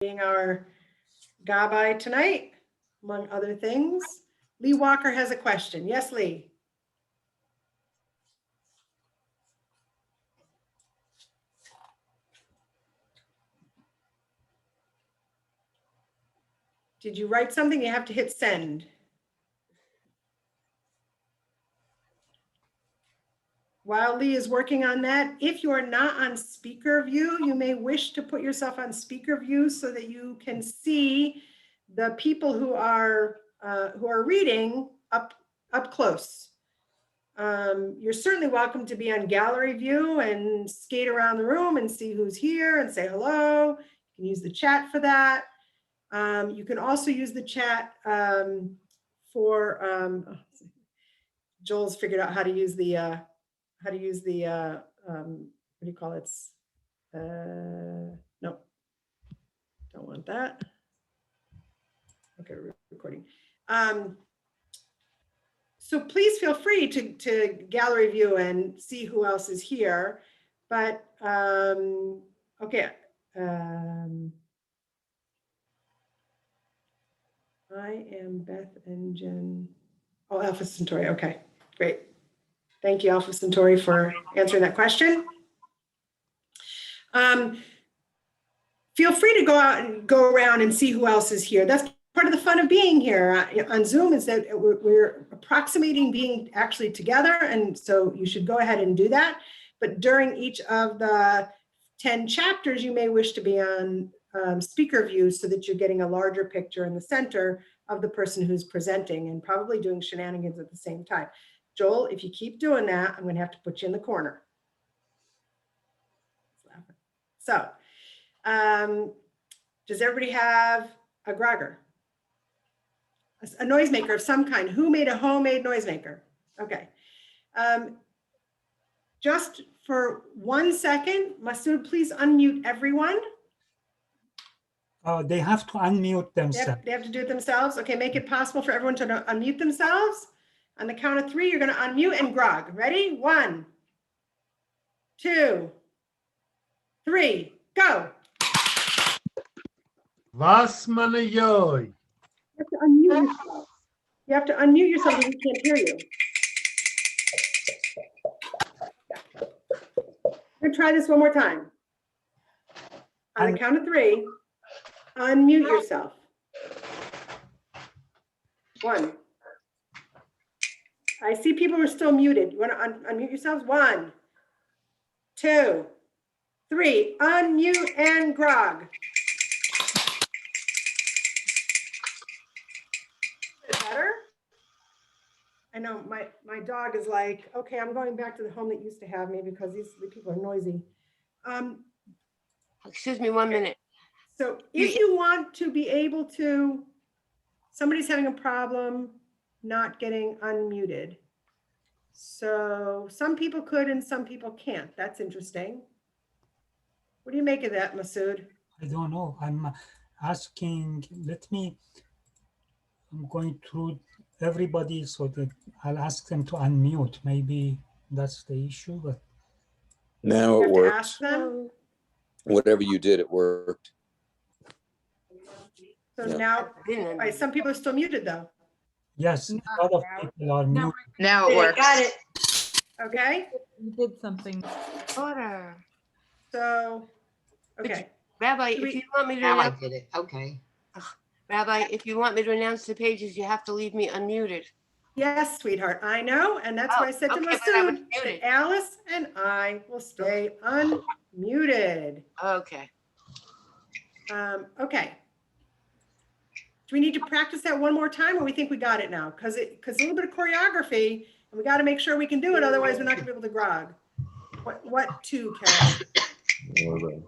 being our gabbai tonight, among other things. Lee Walker has a question. Yes, Lee. Did you write something? You have to hit send. While Lee is working on that, if you are not on speaker view, you may wish to put yourself on speaker view so that you can see the people who are reading up close. You're certainly welcome to be on gallery view and skate around the room and see who's here and say hello. You can use the chat for that. You can also use the chat for Joel's figured out how to use the what do you call it? No, don't want that. Okay, recording. So please feel free to gallery view and see who else is here. But okay. I am Beth and Jen. Oh, Alpha Centauri. Okay, great. Thank you, Alpha Centauri, for answering that question. Feel free to go out and go around and see who else is here. That's part of the fun of being here on Zoom, is that we're approximating being actually together. And so you should go ahead and do that. But during each of the 10 chapters, you may wish to be on speaker view so that you're getting a larger picture in the center of the person who's presenting and probably doing shenanigans at the same time. Joel, if you keep doing that, I'm going to have to put you in the corner. So, does everybody have a grogger? A noisemaker of some kind? Who made a homemade noisemaker? Okay. Just for 1 second, Masood, please unmute everyone. They have to unmute themselves. They have to do it themselves? Okay, make it possible for everyone to unmute themselves. On the count of 3, you're going to unmute and grog. Ready? 1, 2, 3, go. Was meine Joi? You have to unmute yourself. You have to unmute yourself because we can't hear you. We're going to try this one more time. On the count of 3, unmute yourself. 1. I see people are still muted. You want to unmute yourselves? 1, 2, 3. Unmute and grog. Better? I know my dog is like, okay, I'm going back to the home that used to have me because these people are noisy. Excuse me 1 minute. So if you want to be able to, somebody's having a problem not getting unmuted. So some people could and some people can't. That's interesting. What do you make of that, Masood? I don't know. I'm asking, I'm going through everybody so that I'll ask them to unmute. Maybe that's the issue, but. Now it works. Ask them. Whatever you did, it worked. So Yeah. now, some people are still muted though. Yes, a lot of people are muted. Now it works. Got it. Okay, You did something. Order. so, okay. Rabbi, if you want me to Now I announce, did it. Okay. Rabbi, if you want me to announce the pages, you have to leave me unmuted. Yes, sweetheart, I know, and that's why I said to okay, but I was Masood, muted. that Alice and I will stay unmuted. Okay. Okay. Do we need to practice that one more time, or we think we got it now? Because a little bit of choreography, and we got to make sure we can do it, otherwise we're not gonna be able to grog. What 2, Carol?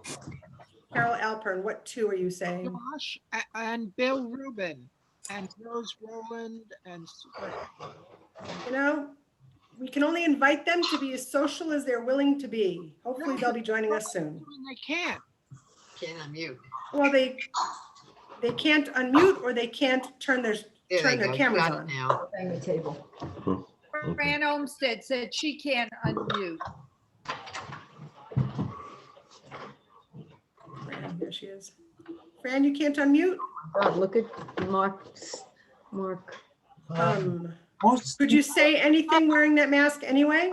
Carol Alpern, what 2 are you saying? Josh and Bill Rubin and Rose Rowland and You know, we can only invite them to be as social as they're willing to be. Hopefully they'll be joining us soon. they can't. Can't unmute. Well, they can't unmute or they can't turn their cameras Got on. it now. The table. Fran Olmsted said she can't unmute. Here she is. Fran, you can't unmute? God, look at Mark. Most Could you say anything wearing that mask anyway?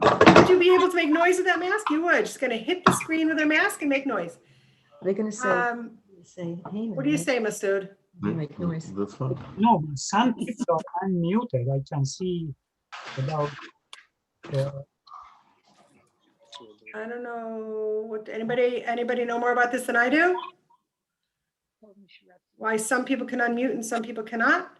Would you be able to make noise with that mask? You would. Just gonna hit the screen with a mask and make noise. They're gonna say, hey. What do you say, Masood? Make noise. That's fine. no, some people are unmuted. I can see without. I don't know what, anybody know more about this than I do? Why some people can unmute and some people cannot?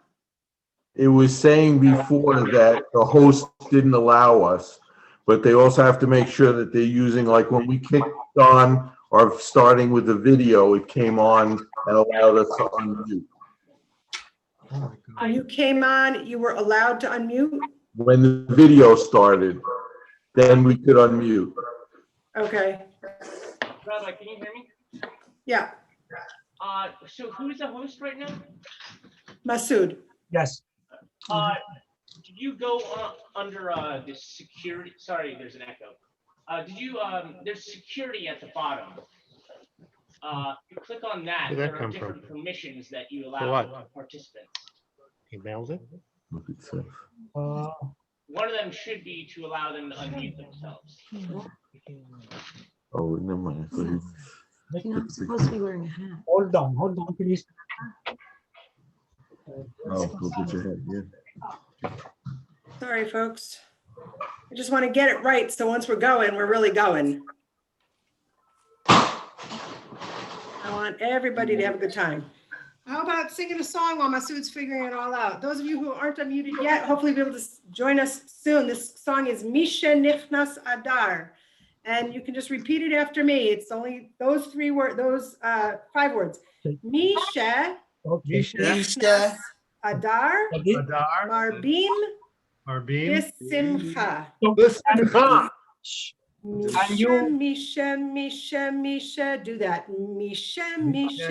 It was saying before that the host didn't allow us, but they also have to make sure that they're using, like when we kicked on or starting with the video, it came on and allowed us to unmute. When you came on, you were allowed to unmute? When the video started, then we could unmute. Okay, Rabbi, can you hear me? yeah, So who's the host right now? Masood. Yes. Did you go under the security? Sorry, there's an echo. There's security at the bottom. You click on that. Where'd that There are come different permissions that you For allow what? participants. He mails it? One of them should be to allow them to unmute themselves. Oh, never mind. I thought he- You're not supposed to be wearing a hat. Hold on, please. Oh, go get your head, yeah. Sorry, folks. I just want to get it right, so once we're going, we're really going. I want everybody to have a good time. How about singing a song while Masood's figuring it all out? Those of you who aren't unmuted yet, hopefully be able to join us soon. This song is Misha Nichnas Adar. And you can just repeat it after me. It's only those 5 words. Misha Okay. Nichnas Adar Adar, Marbim Arbim. Bisimcha. Listen, come. Misha, do that. Misha, Misha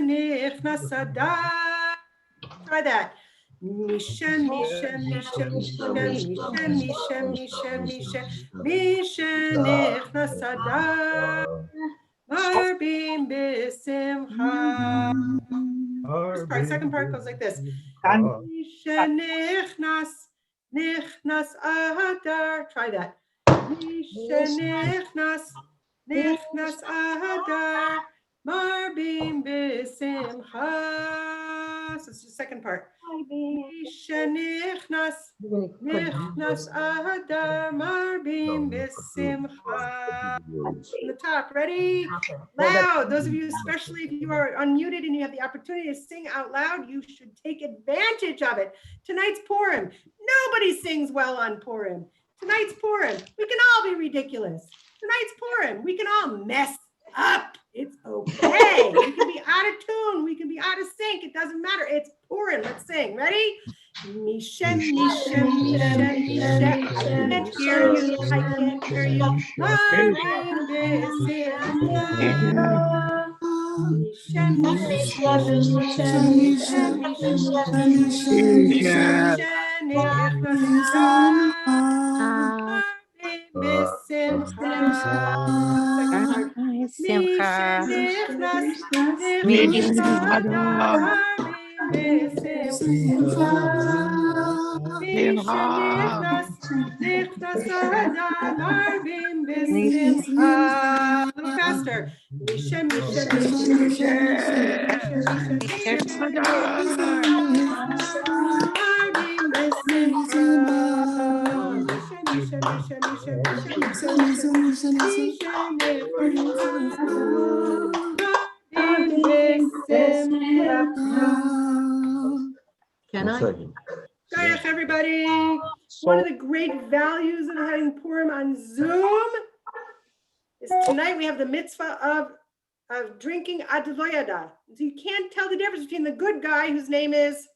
Nichnas Adar. Try that. Misha Nichnas Adar. Marbim Bisimcha. First part, second part goes like this. Misha Nichnas Adar. Try that. Misha Nichnas Adar. Marbim Bisimcha. So it's the second part. Misha Nichnas Adar. Marbim Bisimcha. From the top, ready? Loud. Those of you, especially if you are unmuted and you have the opportunity to sing out loud, you should take advantage of it. Tonight's Purim. Nobody sings well on Purim. Tonight's Purim. We can all be ridiculous. Tonight's Purim. We can all mess up. It's okay. We can be out of tune. We can be out of sync. It doesn't matter. It's Purim. Let's sing. Ready? Misha. I can't hear you. I can't hear you. Marbim Bisimcha. A little faster. Can I? Gayach, everybody. One of the great values of having Purim on Zoom is tonight we have the mitzvah of drinking advoyada. So you can't tell the difference between the good guy whose name is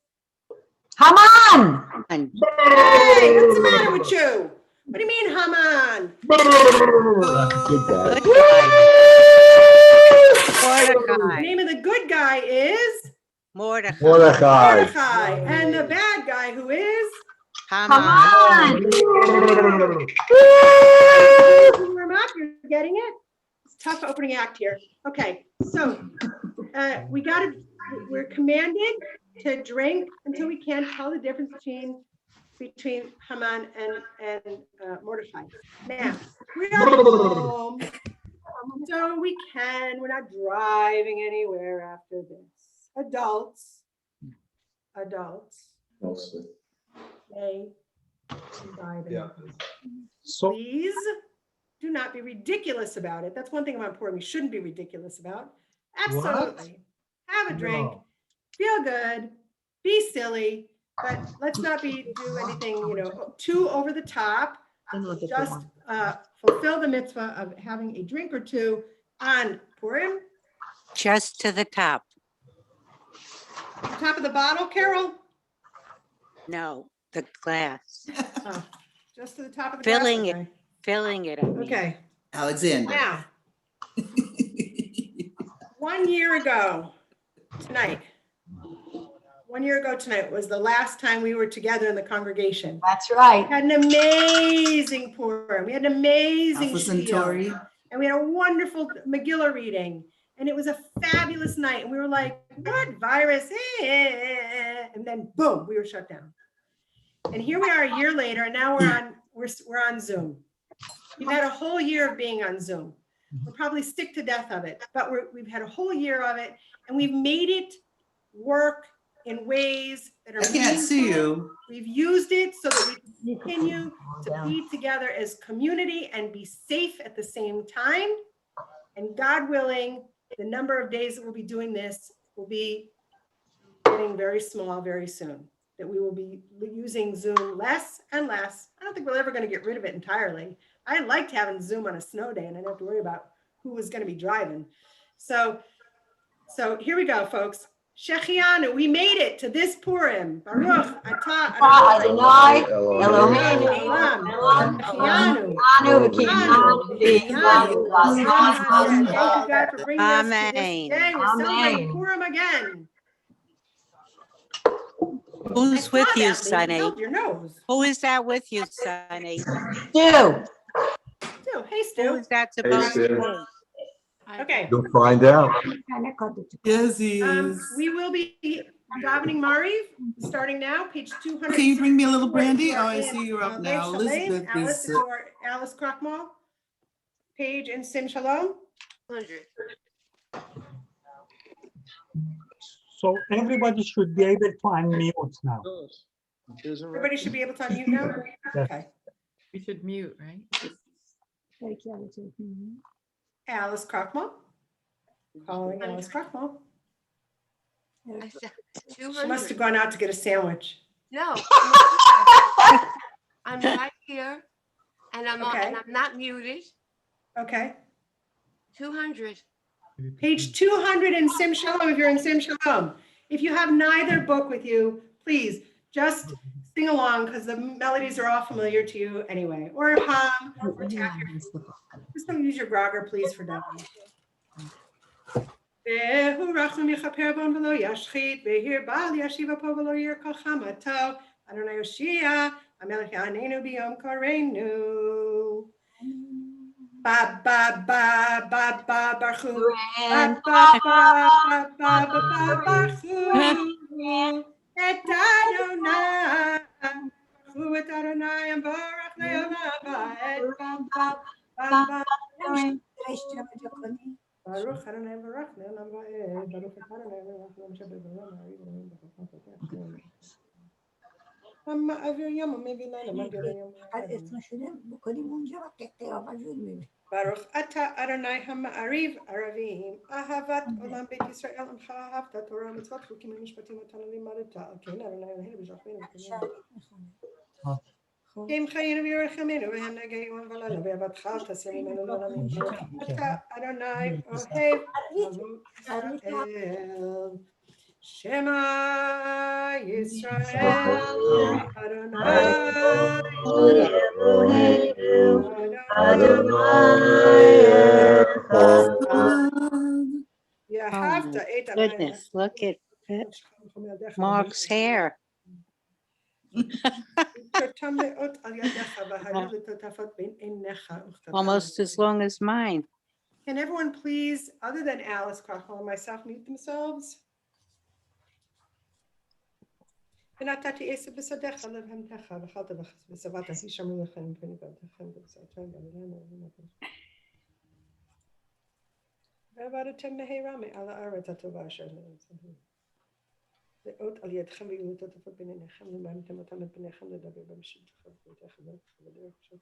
Haman! Hey, what's the matter with you? What do you mean, Haman? Mordecai. The name of the good guy is Mordecai. Mordecai. Mordecai, and the bad guy who is Come on. Warm up, you're getting it? It's a tough opening act here. Okay, so we're commanded to drink until we can't tell the difference between Haman and Mordecai. Now, we are home, so we're not driving anywhere after this. Adults may drive. Yeah. So, Please do not be ridiculous about it. That's one thing about Purim we shouldn't be ridiculous about. Absolutely. Have a drink, no. feel good, be silly, but let's not do anything, too over the top. Didn't look at the Just one. fulfill the mitzvah of having a drink or two on Purim. Just to the top. The top of the bottle, Carol? No, the glass. Oh, just to the top of the Filling glass? it. Filling it. I mean. Okay, Alexander. now, 1 year ago tonight was the last time we were together in the congregation. That's We right. had an amazing Purim. We had an amazing Alpha Shiur, Centauri. and we had a wonderful Megillah reading. And it was a fabulous night. And we were like, what virus? And then boom, we were shut down. And here we are a year later, and now we're on Zoom. We've had a whole year of being on Zoom. We'll probably sick to death of it, but we've had a whole year of it, and we've made it work in ways that are I can't see meaningful. you. We've used it so that we can continue to be together as community and be safe at the same time. And God willing, the number of days that we'll be doing this will be getting very small very soon. That we will be using Zoom less and less. I don't think we're ever going to get rid of it entirely. I liked having Zoom on a snow day and I didn't have to worry about who was going to be driving. So here we go, folks. Shechianu, we made it to this Purim. Baruch atah Adonai, Eloheinu. Eloheinu, Shechianu. Anu, V'Kiyanu, Thank you, V'Kiyanu. God, for bringing us to this Amen. day. We're celebrating Amen. Purim again. Who's with you, Sonny? Sonny? Your nose. Who is that with you, Sonny? Stu. Stu, hey Who Stu. is that supposed to Stu. be? Okay. You'll find out. Yes, he is. We will be davening Mariv starting now, page 200. Can you bring me a little brandy? Oh, I see you're up now. Elizabeth Alice, is. or Alice Krochmal, page and Sim Shalom. 100. So everybody should be able to unmute now. Everybody should be able to unmute now. Yes. Okay. We should mute, right? Alice Krochmal. Calling Alice Krochmal. I said She must 200. have gone out to get a sandwich. No. I'm right here and I'm Okay. and I'm not muted. Okay. 200. Page 200 in Sim Shalom, if you're in Sim Shalom. If you have neither book with you, please just sing along because the melodies are all familiar to you anyway. Or hum, or tap your, just don't use your grogger, please, for that. והוא רחום יכפר בון ולא ישחית, והרבה לישיבה פה ולא ירקול חמתו, אדוני יושיע, המלך יעננו ביום קורנו. Ba ba ba ba ba baruchu. Ba ba ba ba ba ba ba baruchu. Et Adonai. Baruchu et Adonai and Baruch Le'olam haba. Et ba ba ba ba. Baruch Adonai and Baruch Le'olam haba. Baruch et Adonai and Baruch Le'olam haba. Avir yom maybe later. Baruch ata Adonai ha'ma'ariv aravim ahavat olam beit Yisrael amcha ahavta Torah mitzvot chukim u'mishpatim otan limadata al ken Adonai Eloheinu b'shachvenu kim chayinu v'yorechemenu v'hem negayim v'lala v'avatcha tasirinu l'olam Baruch ata Adonai ohev Yisrael Shema Yisrael Adonai Goodness, look at Mark's hair. Almost as long as mine. Can everyone please, other than Alice Krochmal and myself, mute themselves? ונתתי עשב בשדך לבהמתך ואכלת ושבעת הישמרו לכם מפני עבדכם ובשרתם ועבדתם מהרה מעל הארץ הטובה אשר נתתי לאות על ידכם ויהיו לטוטפות ביניכם למענתם אותם את בניכם לדבר במשפטכם ובביתכם ובדרך שלכם.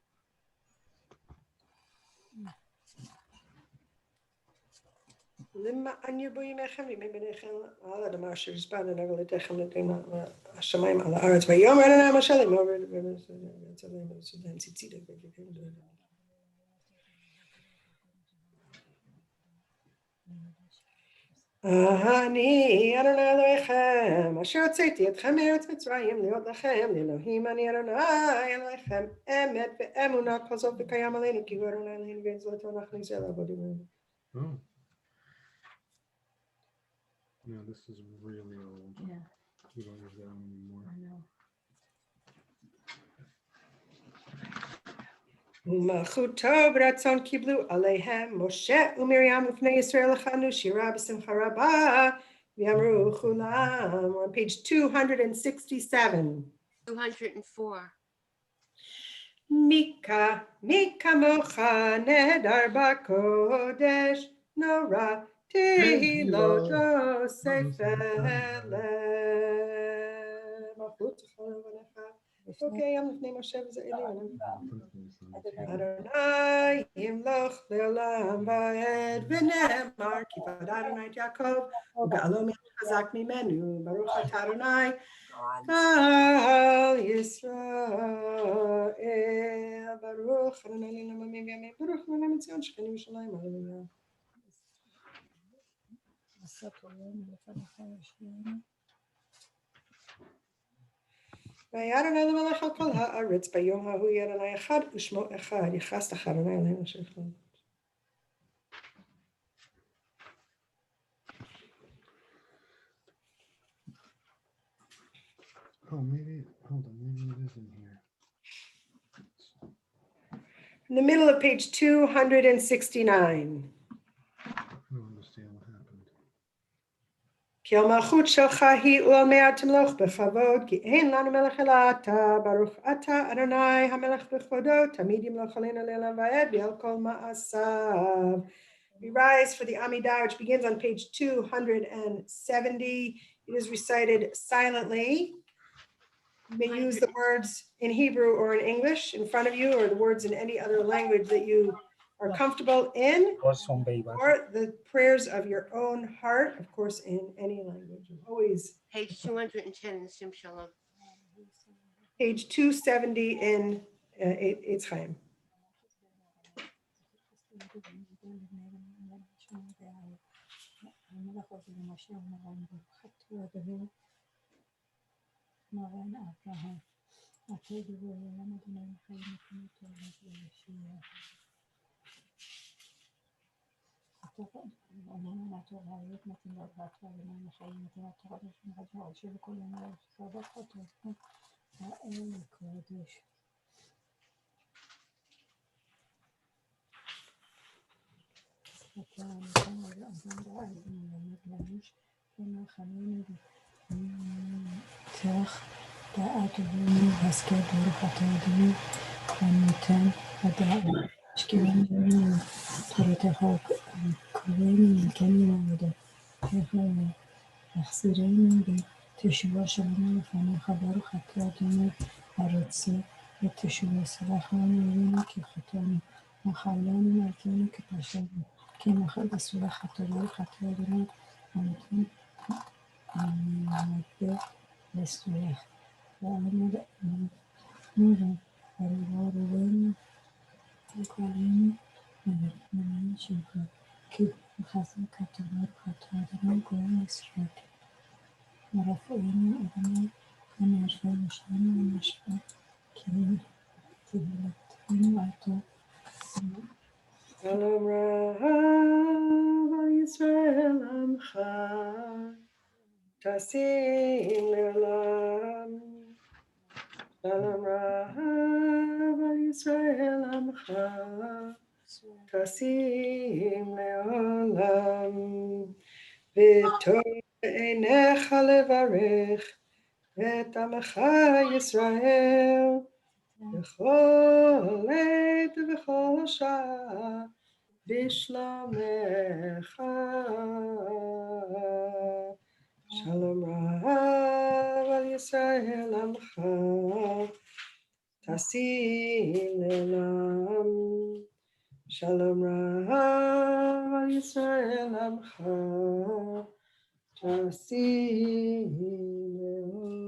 למען ירבו ימיכם וימי בניכם על האדמה אשר השבעתי לעבודתכם לדין השמיים על הארץ ויאמר אדוני משה לאמור ציצית אני אדוני אלוהיכם אשר הוצאתי אתכם מארץ מצרים להיות לכם לאלוהים אני אדוני אלוהיכם אמת ואמונה כל זאת וקיים עלינו כי הוא אדוני אלוהינו וגזרתו אנחנו ישראל לעבוד. No, this is really old. Yeah. We don't use that one anymore. I know. ומלכותו ברצון קיבלו עליהם משה ומרים לפני ישראל לחנו שירה בשמחה רבה ואמרו כולם. On page 267. 204. מי כמוך נהדר בקודש נורא תהילות אוסף לב. מלכות זכרון לבניך. אוקיי, יום לפני משה וזה עליון. אדוני ימלוך לעולם ועד ונאמר כי פדה אדוני את יעקב וגאלו חזק ממנו ברוך אתה אדוני כל ישראל ברוך אדוני לעולם ועד וימים ברוך אדוני מציון שכני ירושלים הללויה. והיה אדוני למלך על כל הארץ ביום ההוא יהיה אדוני אחד ושמו אחד יכעס לך אדוני אלוהינו אשר יכלול. Oh, maybe, hold on, maybe it is in here. In the middle of page 269. I don't understand what happened. כי המלכות שלך היא ולעולמי תמלוך בכבוד, כי אין לנו מלך אלא אתה, ברוך אתה אדוני המלך בכבודו, תמיד ימלוך עלינו לעולם ועד ועל כל מעשיו. We rise for the Amidah, which begins on page 270. It is recited silently. You may use the words in Hebrew or in English in front of you, or the words in any other language that you are comfortable in, or the prayers of your own heart, of course, in any language. Always. Page 210 in Sim Shalom. Page 270 in Eitz Chaim. דעת ובני והשכל ברוך אתה אדוני הניתן הדעת השכיבנו לנו תורתך וקוראים נקנים עבודתך והחזירנו בתשובה שלנו לפניך ברוך אתה אדוני הרוצה בתשובה סלח לנו אלינו כי חטאנו מחל לנו מלכנו כי פשענו כי מחל בסלח אתה ברוך אתה אדוני הניתן המודה לסלוח ועמוד נורא הרובנו וקוראים נמנים שלך כי חזק אתה ברוך אתה אדוני גואל ישראל ורפאנו אדוני ונערפה ראשנו ונשפה כי תהילתנו אתה שלום רב על ישראל עמך תשים לעולם Shalom Rav al Yisrael Amcha Tasim Leolam V'tov Einecha Levarech Et Amcha Yisrael V'chol Eit V'chol Shah Bishlomecha Shalom Rav al Yisrael Amcha Tasim Leolam Shalom Rav al Yisrael Amcha Tasim Leolam.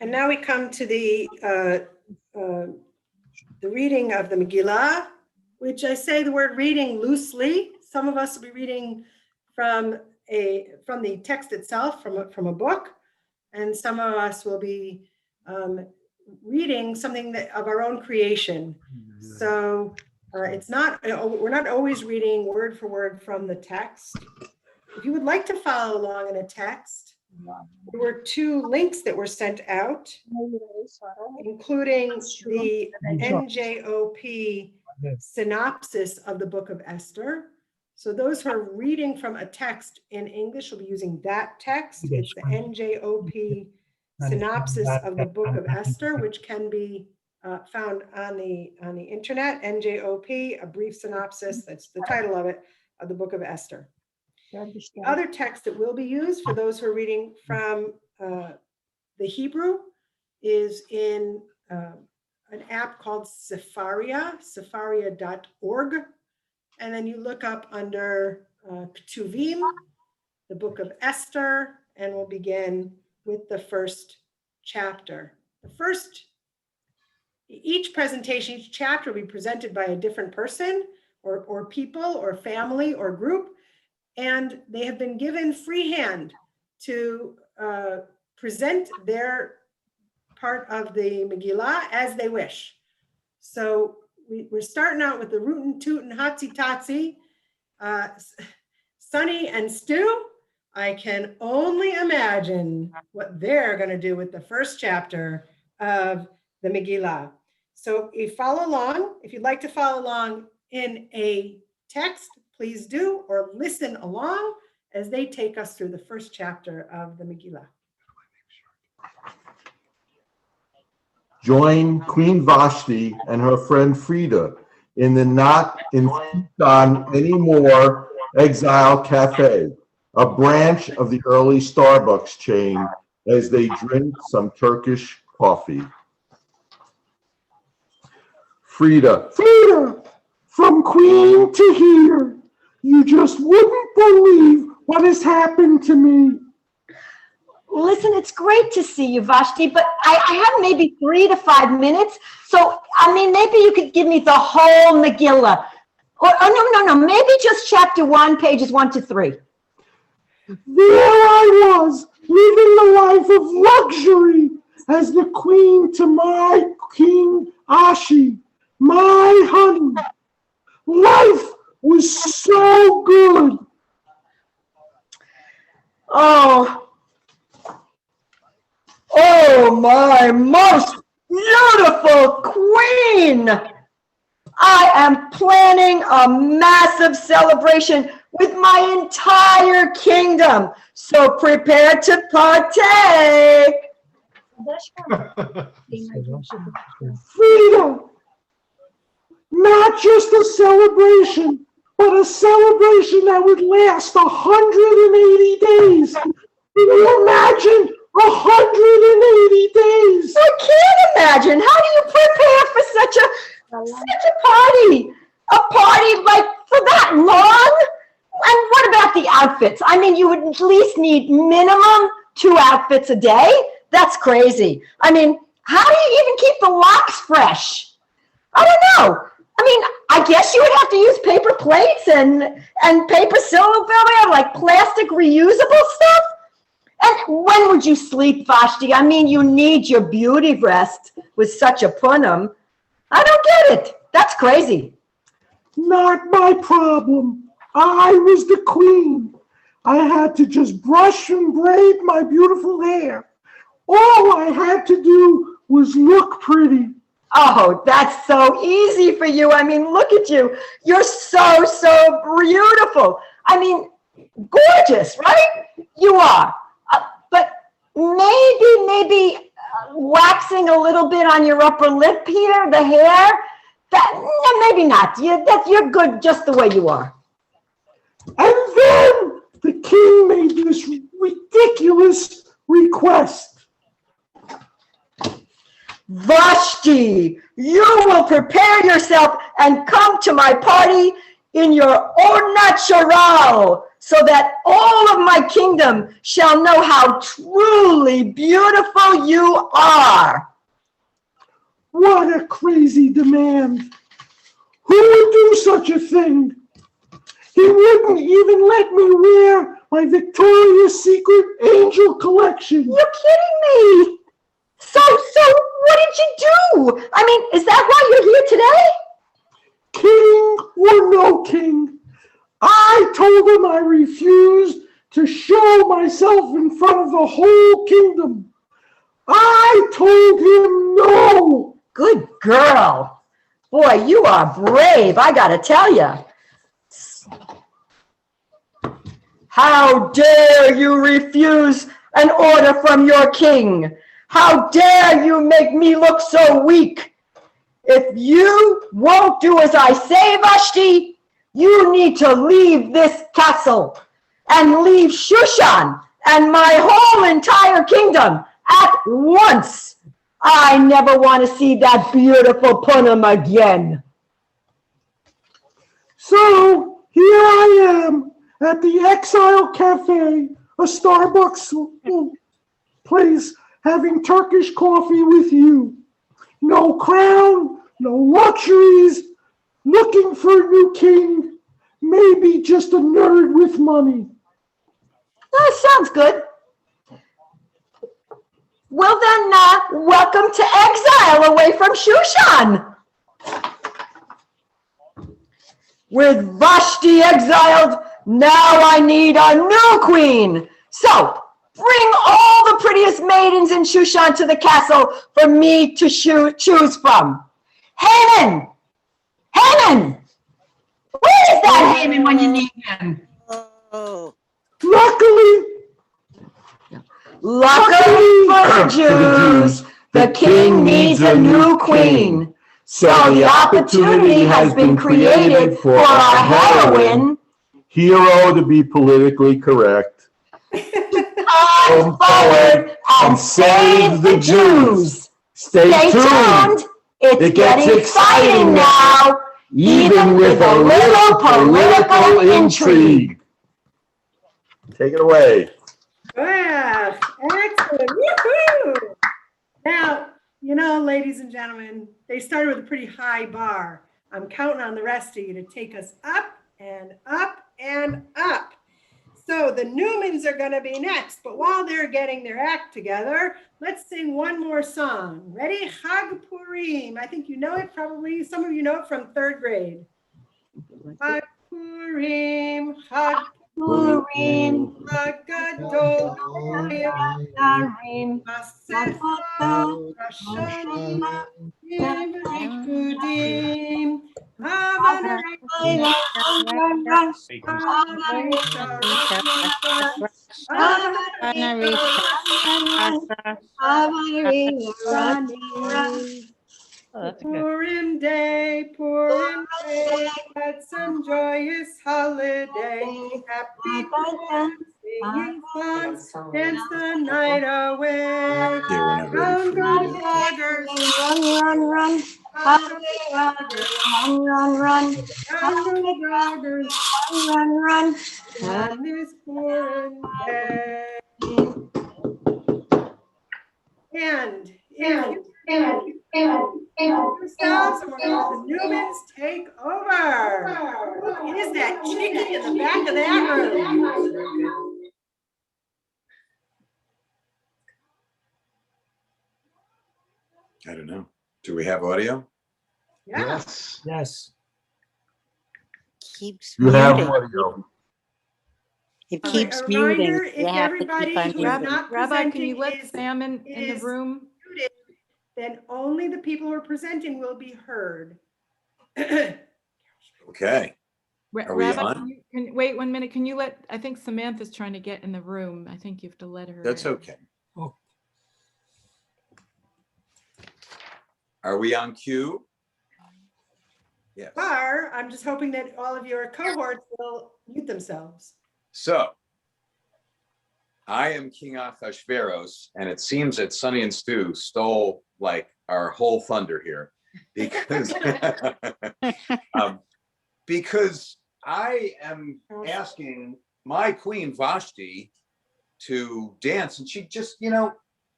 And now we come to the reading of the Megillah, which I say the word reading loosely. Some of us will be reading from the text itself, from a book, and some of us will be reading something of our own creation. So we're not always reading word for word from the text. If you would like to follow along in a text, there were 2 links that were sent out, including the NJOP synopsis of the book of Esther. So those who are reading from a text in English will be using that text. It's the NJOP synopsis of the book of Esther, which can be found on the internet. NJOP, a brief synopsis, that's the title of it, of the book of Esther. The other text that will be used for those who are reading from the Hebrew is in an app called Sepharia.org. And then you look up under Ketuvim, the book of Esther, and we'll begin with the first chapter. Each presentation, each chapter will be presented by a different person or people or family or group. And they have been given free hand to present their part of the Megillah as they wish. So we're starting out with the Rootin' Tootin' Hotsy Totsy, Sonny and Stu. I can only imagine what they're going to do with the first chapter of the Megillah. So if you'd like to follow along in a text, please do, or listen along as they take us through the first chapter of the Megillah. Join Queen Vashti and her friend Frida in the Not Insist on Anymore Exile Cafe, a branch of the early Starbucks chain, as they drink some Turkish coffee. Frida, from Queen to here, you just wouldn't believe what has happened to me. Listen, it's great to see you, Vashti, but I have maybe 3 to 5 minutes. So, maybe you could give me the whole Megillah. No, maybe just chapter 1, pages 1 to 3. There I was, living the life of luxury as the queen to my King Ashi, my honey. Life was so good. Oh, my most beautiful queen! I am planning a massive celebration with my entire kingdom, so prepare to partake. Frida, not just a celebration, but a celebration that would last 180 days. Can you imagine 180 days? I can't imagine. How do you prepare for such a party? A party like for that long? And what about the outfits? You would at least need minimum 2 outfits a day. That's crazy. How do you even keep the locks fresh? I don't know. I guess you would have to use paper plates and paper silverware, like plastic reusable stuff. And when would you sleep, Vashti? You need your beauty rest with such a Purim. I don't get it. That's crazy. Not my problem. I was the queen. I had to just brush and braid my beautiful hair. All I had to do was look pretty. Oh, that's so easy for you. I mean, look at you. You're so, so beautiful. I mean, gorgeous, right? You are. But maybe waxing a little bit on your upper lip here, the hair, maybe not. You're good just the way you are. And then the king made this ridiculous request. Vashti, you will prepare yourself and come to my party in your au naturel, so that all of my kingdom shall know how truly beautiful you are. What a crazy demand. Who would do such a thing? He wouldn't even let me wear my Victoria's Secret Angel collection. You're kidding me. So what did you do? I mean, is that why you're here today? King or no king, I told him I refused to show myself in front of the whole kingdom. I told him no. Good girl. Boy, you are brave, I gotta tell you. How dare you refuse an order from your king? How dare you make me look so weak? If you won't do as I say, Vashti, you need to leave this castle and leave Shushan and my whole entire kingdom at once. I never want to see that beautiful Purim again. So here I am at the Exile Cafe, a Starbucks place, having Turkish coffee with you. No crown, no luxuries, looking for a new king, maybe just a nerd with money. That sounds good. Well then, welcome to exile away from Shushan. With Vashti exiled, now I need a new queen. So, bring all the prettiest maidens in Shushan to the castle for me to choose from. Haman! Haman! Where is that Haman when you need him? Oh, Luckily for the Jews, the king needs a new queen. So the opportunity has been created for our heroine, hero to be politically correct, come forward and save the Jews. Stay tuned. It's getting exciting now, even with a little political intrigue. Take it away. Wow, excellent. Woohoo! Now, you know, ladies and gentlemen, they started with a pretty high bar. I'm counting on the rest of you to take us up and up and up. So the Newmans are going to be next, but while they're getting their act together, let's sing one more song. Ready? Chag Purim. I think you know it, probably. Some of you know it from 3rd grade. Chag Purim, Chag Purim, Gadol, Purim, Masecha, Rashanim, Ikudim, Havana, Purim day, that's some joyous holiday. Happy Purim, singing songs, dance the night away. Yeah, we're not ready for Run, you. loggers, run, run, run, on this Purim day. And yourselves, and we're going to let the Newmans take over. Who is that chicken in the back of that room? I don't know. Do we have audio? Yeah. Yes. keeps You have muting. audio. It All right, keeps a muting. reminder, You if have to everybody keep who is unmuting. not Rabbi, can you presenting let Sam in the is room? muted, then only the people who are presenting will be heard. Okay. Are we Rabbi, on? wait 1 minute. Can you let, I think Samantha's trying to get in the room. I think you have to let her That's in. okay. Oh, Are we on cue? Yes. I'm just hoping that all of your cohorts will mute themselves. So I am King Ahasuerus, and it seems that Sonny and Stu stole like our whole thunder here because because I am asking my queen Vashti to dance, and she just,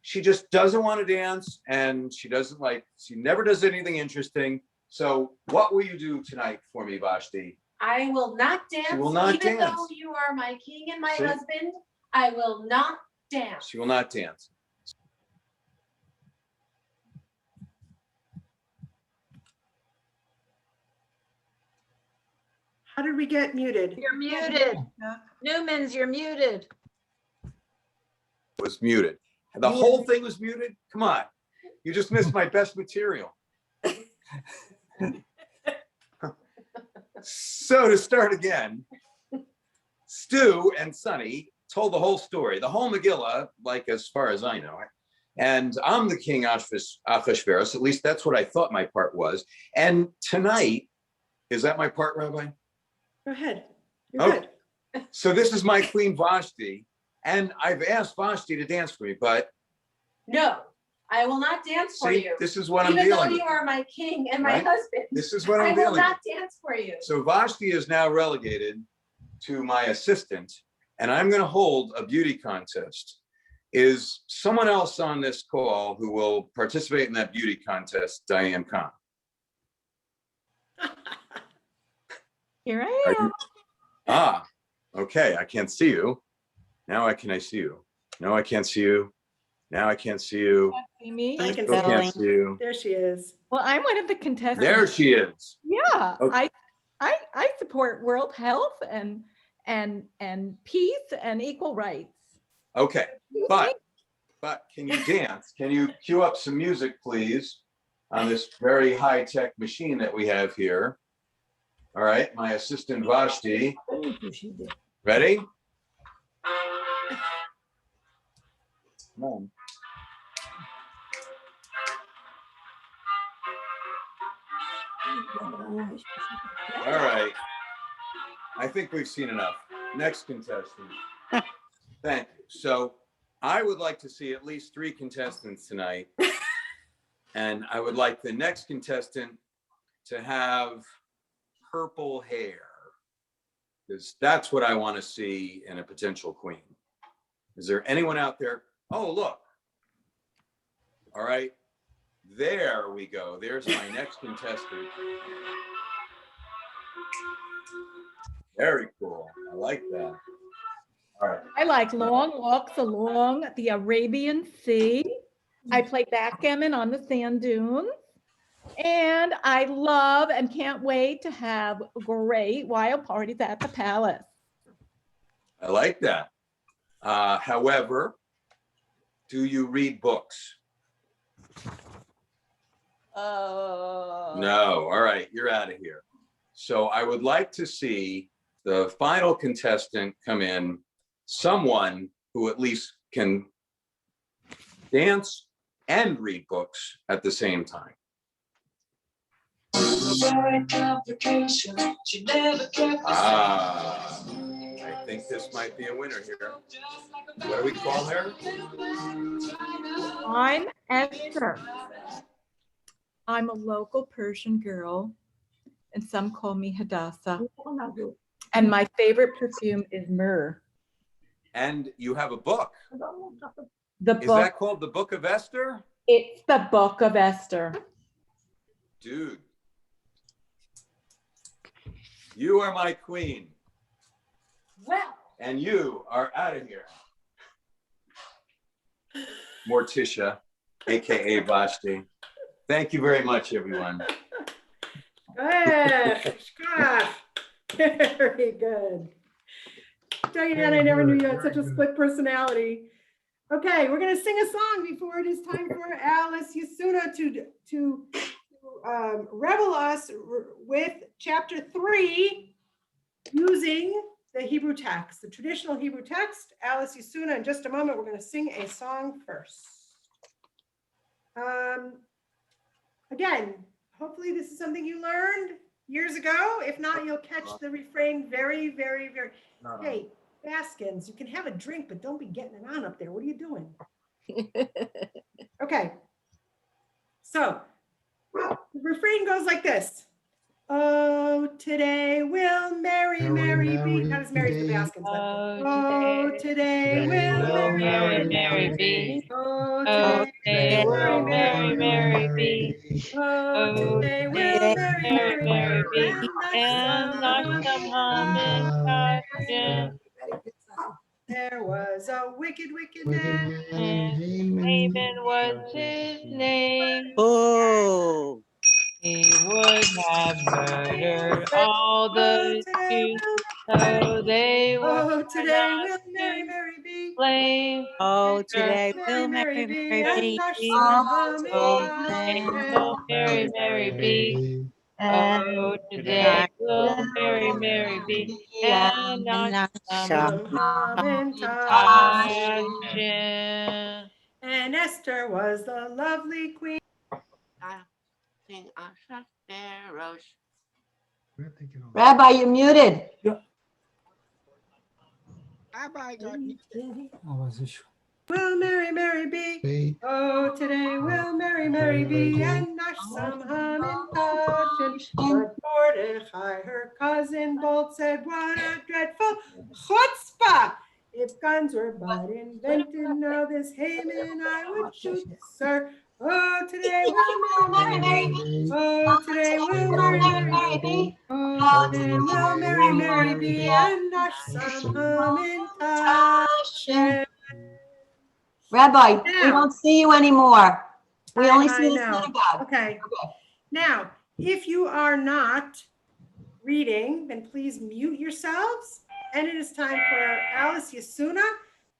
she just doesn't want to dance, and she never does anything interesting. So what will you do tonight for me, Vashti? I will not dance. She will not even dance. though you are my king and my See? husband, I will not dance. She will not dance. How did we get muted? You're muted. Newmans, you're muted. Was muted. The whole thing was muted? Come on. You just missed my best material. So to start again, Stu and Sonny told the whole story, the whole Megillah, like as far as I know it. And I'm the King Ahasuerus, at least that's what I thought my part was. And tonight, is that my part, Rabbi? Go ahead. You're good. So this is my queen Vashti, and I've asked Vashti to dance for me, but No, I will not dance for see, you. this is what I'm Even though dealing with. you are my king and my Right? husband. This is what I I'm will dealing not with. dance for you. So Vashti is now relegated to my assistant, and I'm going to hold a beauty contest. Is someone else on this call who will participate in that beauty contest, Diane Kahn? Here I am. Ah, okay, I can't see you. Now can I see you? No, I can't see you. Now I can't see you. See me? I can Still see. can't see you. There she is. Well, I'm one of the contestants. There she is. Yeah, Okay. I support world health and peace and equal rights. Okay, but can you dance? Can you cue up some music, please, on this very high-tech machine that we have here? All right, my assistant Vashti. Ready? Come on. All right. I think we've seen enough. Next contestant. Thank you. So I would like to see at least 3 contestants tonight. And I would like the next contestant to have purple hair, because that's what I want to see in a potential queen. Is there anyone out there? Oh, look. All right. There we go. There's my next contestant. Very cool. I like that. All right. I like long walks along the Arabian Sea. I play backgammon on the sand dunes. And I love and can't wait to have great wild parties at the palace. I like that. However, do you read books? No. All right, you're out of here. So I would like to see the final contestant come in, someone who at least can dance and read books at the same time. I think this might be a winner here. What do we call her? I'm Esther. I'm a local Persian girl, and some call me Hadassah. And my favorite perfume is myrrh. And you have a book. The Is book, that called The Book of Esther? it's the Book of Esther. Dude. You are my queen. Well. And you are out of here. Morticia, AKA Vashti. Thank you very much, everyone. Good. Very good. Diane, I never knew you had such a split personality. Okay, we're gonna sing a song before it is time for Alice Yasuna to revel us with chapter 3 using the Hebrew text, the traditional Hebrew text. Alice Yasuna, in just a moment, we're gonna sing a song first. Again, hopefully this is something you learned years ago. If not, you'll catch the refrain very, very, very. Hey, Baskins, you can have a drink, but don't be getting it on up there. What are you doing? Okay. So the refrain goes like this. Oh, today will Mary, Mary be. Not as merry as the Baskins, but oh, today will Mary, Mary be. Oh, today will Mary, Mary be. Oh, today will Mary, Mary be. And not some There was a wicked, wicked man. Haman was his name. Oh. He would have murdered all the Jews, so they would Oh, today not will Mary, Mary be. blame. Oh, today Mary, will Mary Mary, be. Mary And our be. son Haman Oh, Oh, Mary, Mary be. Oh, today will Mary, Mary be. And not some Haman Hashem. And Esther was the lovely queen. Sing Asher Rosh. Rabbi, you're muted. Rabbi got me. Will Mary, Mary be? Oh, today will Mary, Mary be. And Nashsam Haman Tashin. But Mordechai, her cousin, bold said, what a dreadful chutzpah! If guns were but invented, now this Haman I would shoot, sir. Oh, today will Mary, Mary be. Oh, today will Mary, Mary be. Oh, today will Mary, Mary be. And Nashsam Haman Tashin. Rabbi, we Now- don't see you anymore. We only I see the know. synagogue. Okay. Now, if you are not reading, then please mute yourselves. And it is time for Alice Yasuna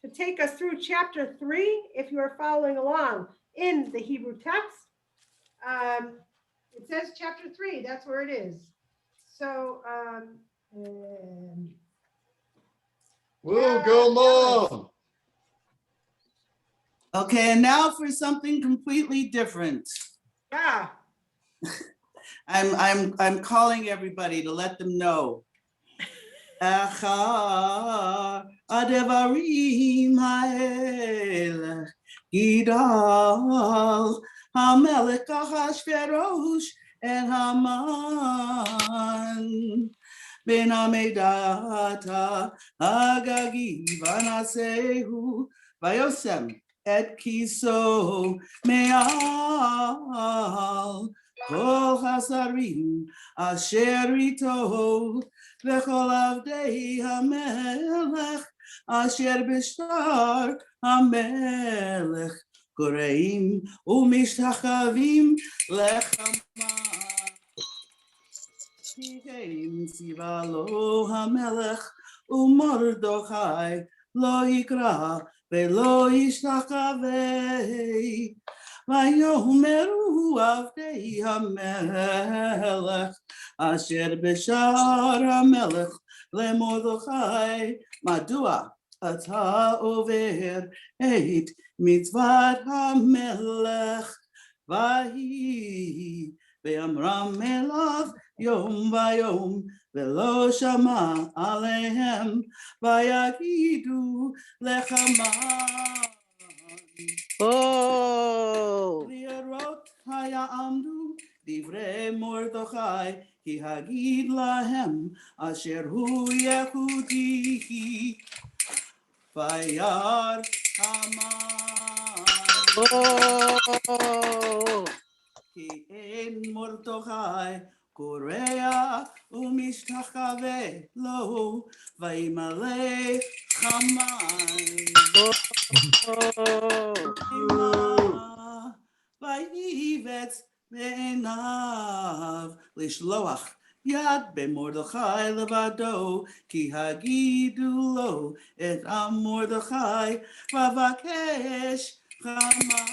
to take us through chapter 3. If you are following along in the Hebrew text, it says chapter 3. That's where it is. So, Woo, go mom. Okay, and now for something completely different. yeah. I'm calling everybody to let them know. Achar adevarim ha'elech Gidal Hamelech Ahashverosh and Haman Ben Amedata Agagi Vanasehu Vayosem Et Kiso Me'al Kol Hasarim Asher Ito V'chol Avdei HaMelech Asher B'shar HaMelech Koreim U'mishtachavim Lechama Kiheim Tziva Lo HaMelech U'Mordochai Lo Yikra Ve'lo Yishtachavei Vayomeru Avdei HaMelech Asher B'shar HaMelech LeMordochai Madua Ata Over Eit Mitzvat HaMelech Vahi Ve'amram Elav Yom Vayom Ve'lo Shama Alehem Vayagidu Lechama Oh. Liarot Hayamdu Divrei Mordechai Ki Hagid Lahem Asher Hu Yehudi Vayar Haman Oh. Ki En Mordechai Korea Umishtachave Lo Vaimale Haman Vayivetz Be'enav Lishloach יד במרדכי לבדו, כי הגידו לו את עם מרדכי, ואבקש חמה.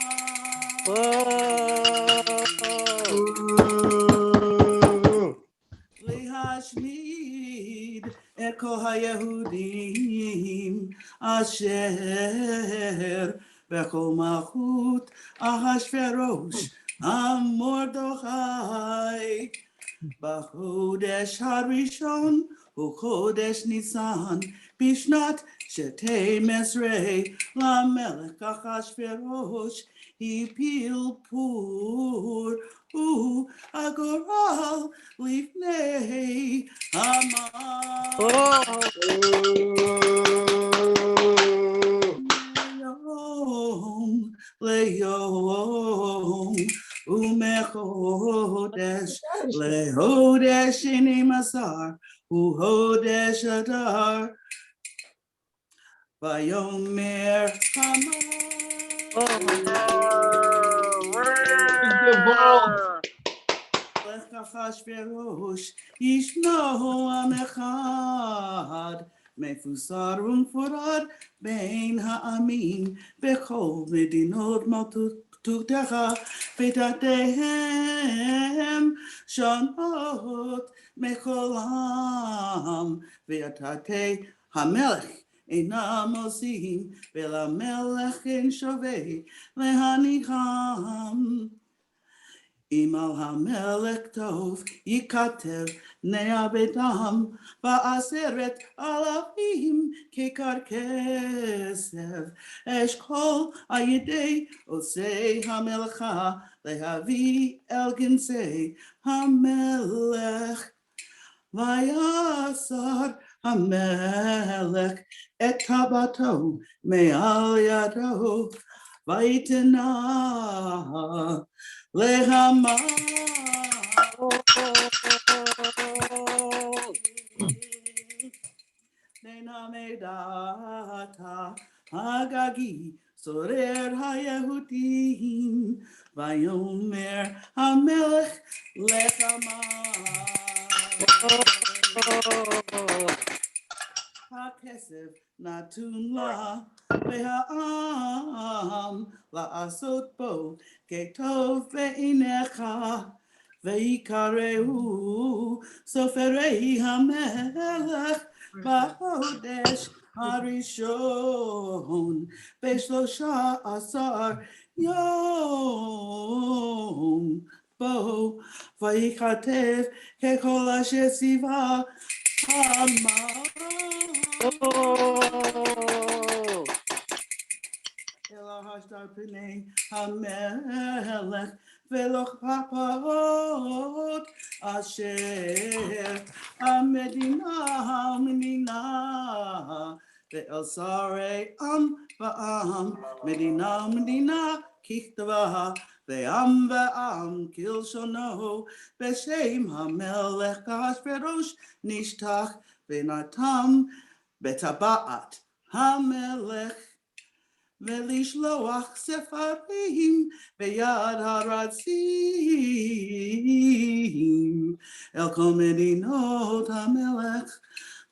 להשמיד את כל היהודים אשר בכל מלכות אחשוורוש המרדכי. בחודש הראשון הוא חודש ניסן, בשנת 12 למלך אחשוורוש הפיל פור הגורל לפני המן. ליום ומחודש לחודש 12 הוא חודש אדר. ויאמר המן אחשוורוש ישנו עם אחד מפוזר ומפורד בין העמים בכל מדינות מלכותך ודתיהם שונות מכולם ודתי המלך אינם עושים ולמלך אין שווה להניחם. אם על המלך טוב ייכתב נעבדם ב10,000 כיכר כסף, אשכול על ידי עושי המלאכה להביא אל כנסי המלך. ויסר המלך את טבעתו מעל ידו ויתנה להמן. נעמי דעתה הגגי שורר היהודים, ויאמר המלך להמן הכסף נתון לה והעם לעשות בו כטוב בעיניך, ויקראו סופרי המלך בחודש הראשון ב13 יום בו, ויכתב ככל אשר ציווה המן. אלא השתר פני המלך ולא כפות אשר המדינה ואל שרי עם ועם מדינה ככתבה ועם ועם כלשונו, בשם המלך אחשוורוש נשתח ונתם בטבעת המלך ולשלוח ספרים ביד הרצים אל כל מדינות המלך,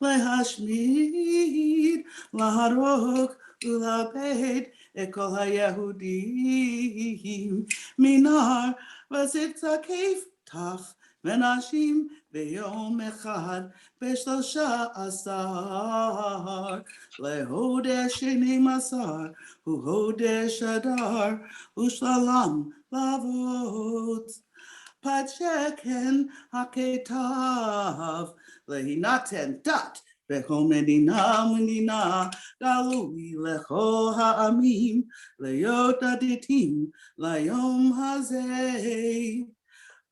להשמיד, להרוג ולאבד את כל היהודים מנער וצקצקי טף ונשים ביום אחד ב13 לחודש 12 הוא חודש אדר ושללם לעבוד. פת שכן הכתב להינתן דת בכל מדינה גלוי לכל העמים להיות עדיתים ליום הזה.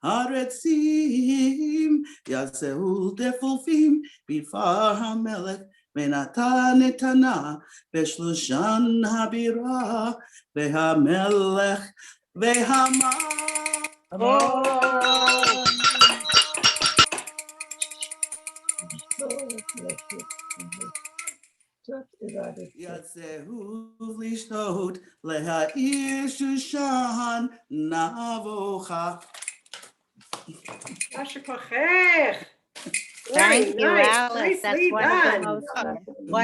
הרצים יצאו דפולפים בדבר המלך ונתן נתנה בשלושן הבירה והמלך והמן. יצאו לשתות להעיר שושן נבוכה. יישר כוחך. Very Thank you, nice. Alice. That's Nicely one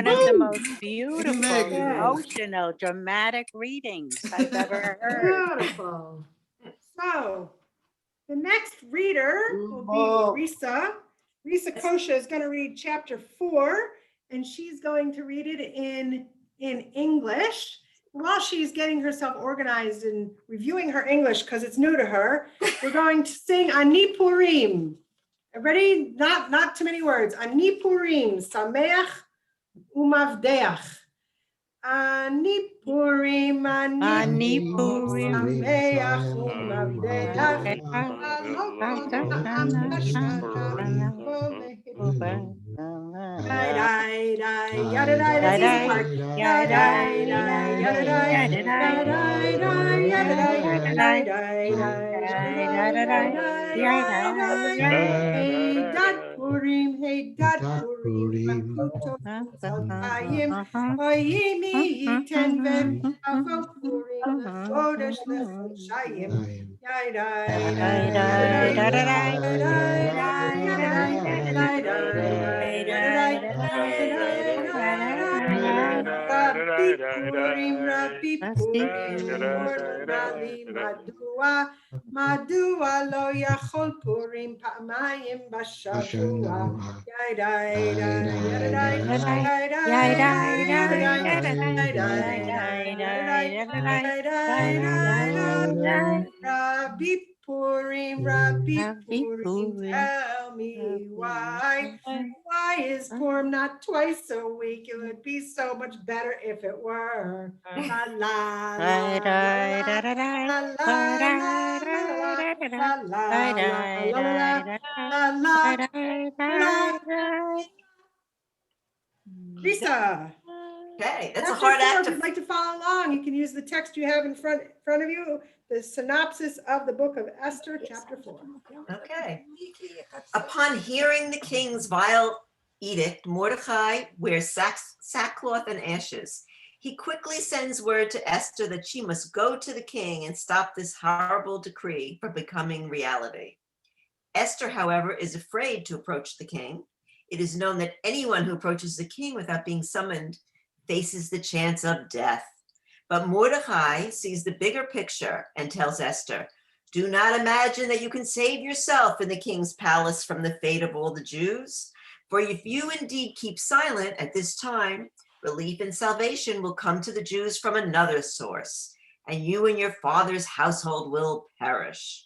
of the done. most Woo! beautiful, Yes. emotional, dramatic readings I've ever heard. Beautiful. So the next reader will be Risa. Risa Kosha is going to read chapter 4, and she's going to read it in English. While she's getting herself organized and reviewing her English because it's new to her, we're going to sing Ani Purim. Ready? Not too many words. Ani Purim, Sameach Umavdeach. Ani Purim, Ani Purim, Sameach Umavdeach. Yada that's the easy part. Yada Hey dot Purim, hey dot Purim, Makuto Zaltayim, Oyimi Yiten Ven Avo Purim, Lechodesh Lechoshayim. Rabbi Purim, Lord Mali Madua, Madua lo yachol Purim pa'amayim bashavua. Rabbi Purim, tell me why? Why is Purim not twice a week? It would be so much better if it were. La la la la la la. Lisa. Okay, that's a Chapter hard 4, act if to you'd like to follow along, you can use the text you have in front of you, the synopsis of the book of Esther, chapter 4. Okay. Upon hearing the king's vile edict, Mordecai wears sackcloth and ashes. He quickly sends word to Esther that she must go to the king and stop this horrible decree from becoming reality. Esther, however, is afraid to approach the king. It is known that anyone who approaches the king without being summoned faces the chance of death. But Mordecai sees the bigger picture and tells Esther, do not imagine that you can save yourself in the king's palace from the fate of all the Jews. For if you indeed keep silent at this time, relief and salvation will come to the Jews from another source, and you and your father's household will perish.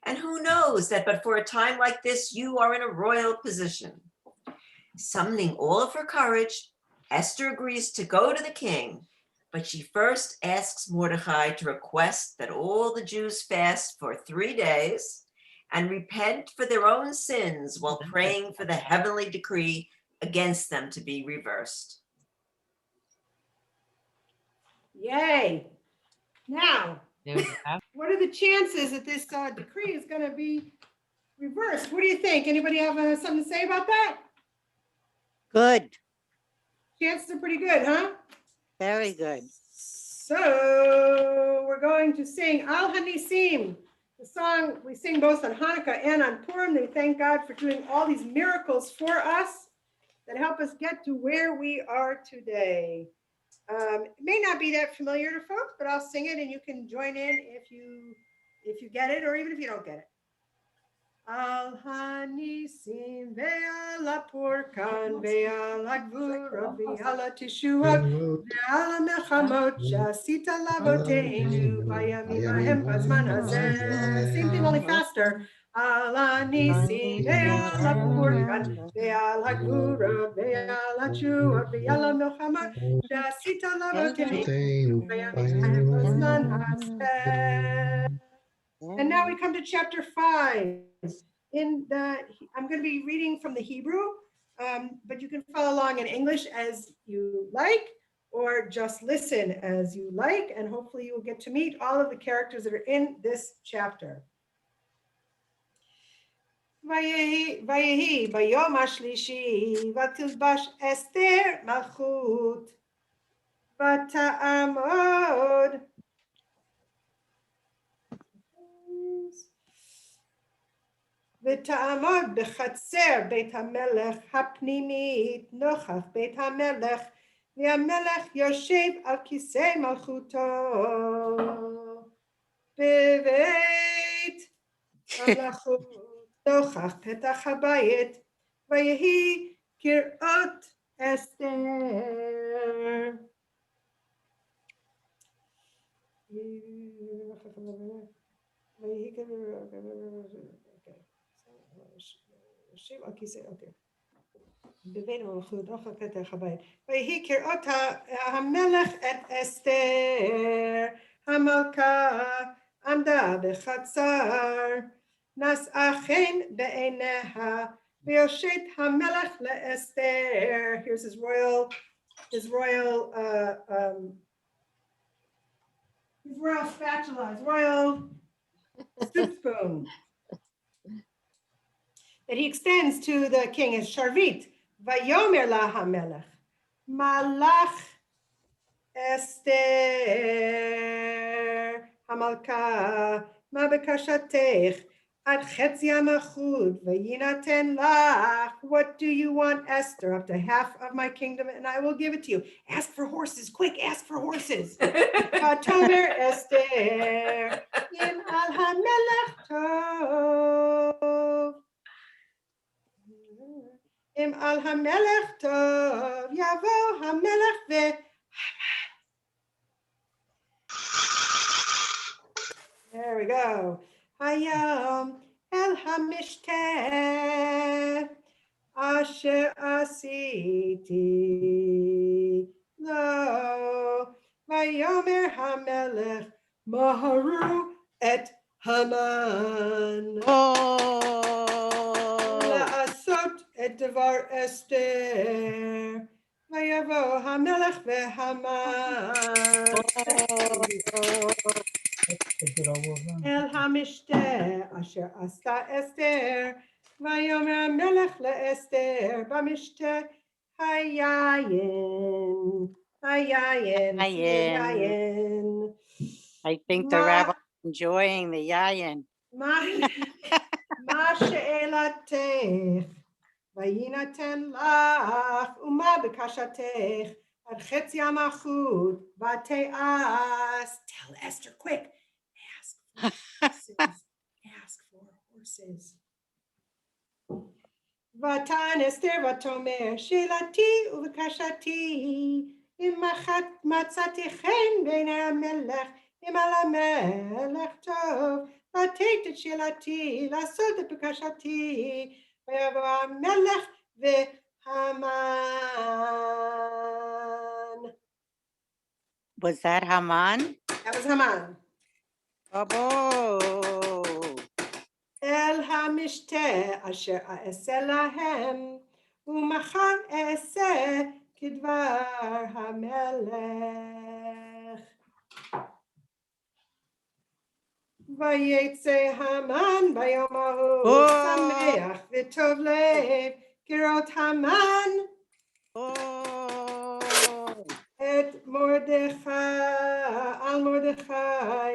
And who knows that but for a time like this, you are in a royal position. Summoning all of her courage, Esther agrees to go to the king, but she first asks Mordecai to request that all the Jews fast for 3 days and repent for their own sins while praying for the heavenly decree against them to be reversed. Yay. Now, what are the chances that this decree is going to be reversed? What do you think? Anybody have something to say about that? Good. Chances are pretty good, huh? Very good. So we're going to sing Al Hanisim, the song we sing both on Hanukkah and on Purim. We thank God for doing all these miracles for us that help us get to where we are today. It may not be that familiar to folks, but I'll sing it and you can join in if you get it or even if you don't get it. Al Hanisim ve'al Purkan ve'al Gvura ve'al Tishuot ve'al Mechamot Shasita Lavoteinu v'yamim hahem b'zman hazeh. Same thing, only faster. Al Hanisim ve'al Purkan ve'al Gvura ve'al Tishuot ve'al Mechamot Shasita Lavoteinu v'yamim hahem b'zman hazeh. And now we come to chapter 5. I'm going to be reading from the Hebrew, but you can follow along in English as you like, or just listen as you like, and hopefully you will get to meet all of the characters that are in this chapter. Vayehi bayom hashlishi vatilbash Esther malchut vata'amod. ותעמוד בחצר בית המלך הפנימית נוכח בית המלך, והמלך יושב על כיסא מלכותו בבית המלכות נוכח פתח הבית, ויהי כראות אסתר. יושב על כיסא, בבית המלכות נוכח פתח הבית, ויהי כראות המלך את אסתר המלכה עמדה בחצר, נשאה חן בעיניה, ויושט המלך לאסתר. Here's his royal spatula, his royal soup spoon that he extends to the king as sharvit. Vayomer la hamelech, malach Esther hamalka, ma bekashatech, ad chetzi hamachud, vayinaten lach. What do you want, Esther? Up to half of my kingdom, and I will give it to you. Ask for horses, quick, ask for horses. Vatomer Esther, im al hamelech tov. Im al hamelech tov, yavo hamelech ve. There we go. Hayam el hamishter asher asiti lo vayomer hamelech maharu et Haman la'asot et devar Esther vayavo hamelech veHaman El hamishter asher asta Esther, vayomer hamelech leEsther bamishter hayayin. I think the rabbi's enjoying the yayin. Ma she'elatech vayinaten lach uma bekashatech ad chetzi hamachut vate'as. Tell Esther quick. Ask for horses. Vatan Esther vatomer shelati uvekashati imachat matzati chen b'nei hamelech im al hamelech tov vateit et shelati lasot et bekashati vayavo hamelech veHaman. Was that Haman? That was Haman. Bravo. El hamishter asher a'aseh lahem umachar a'aseh kidvar hamelech. Vayetze Haman bayom ahu sameach v'tov lev kirot Haman et Mordechai al Mordechai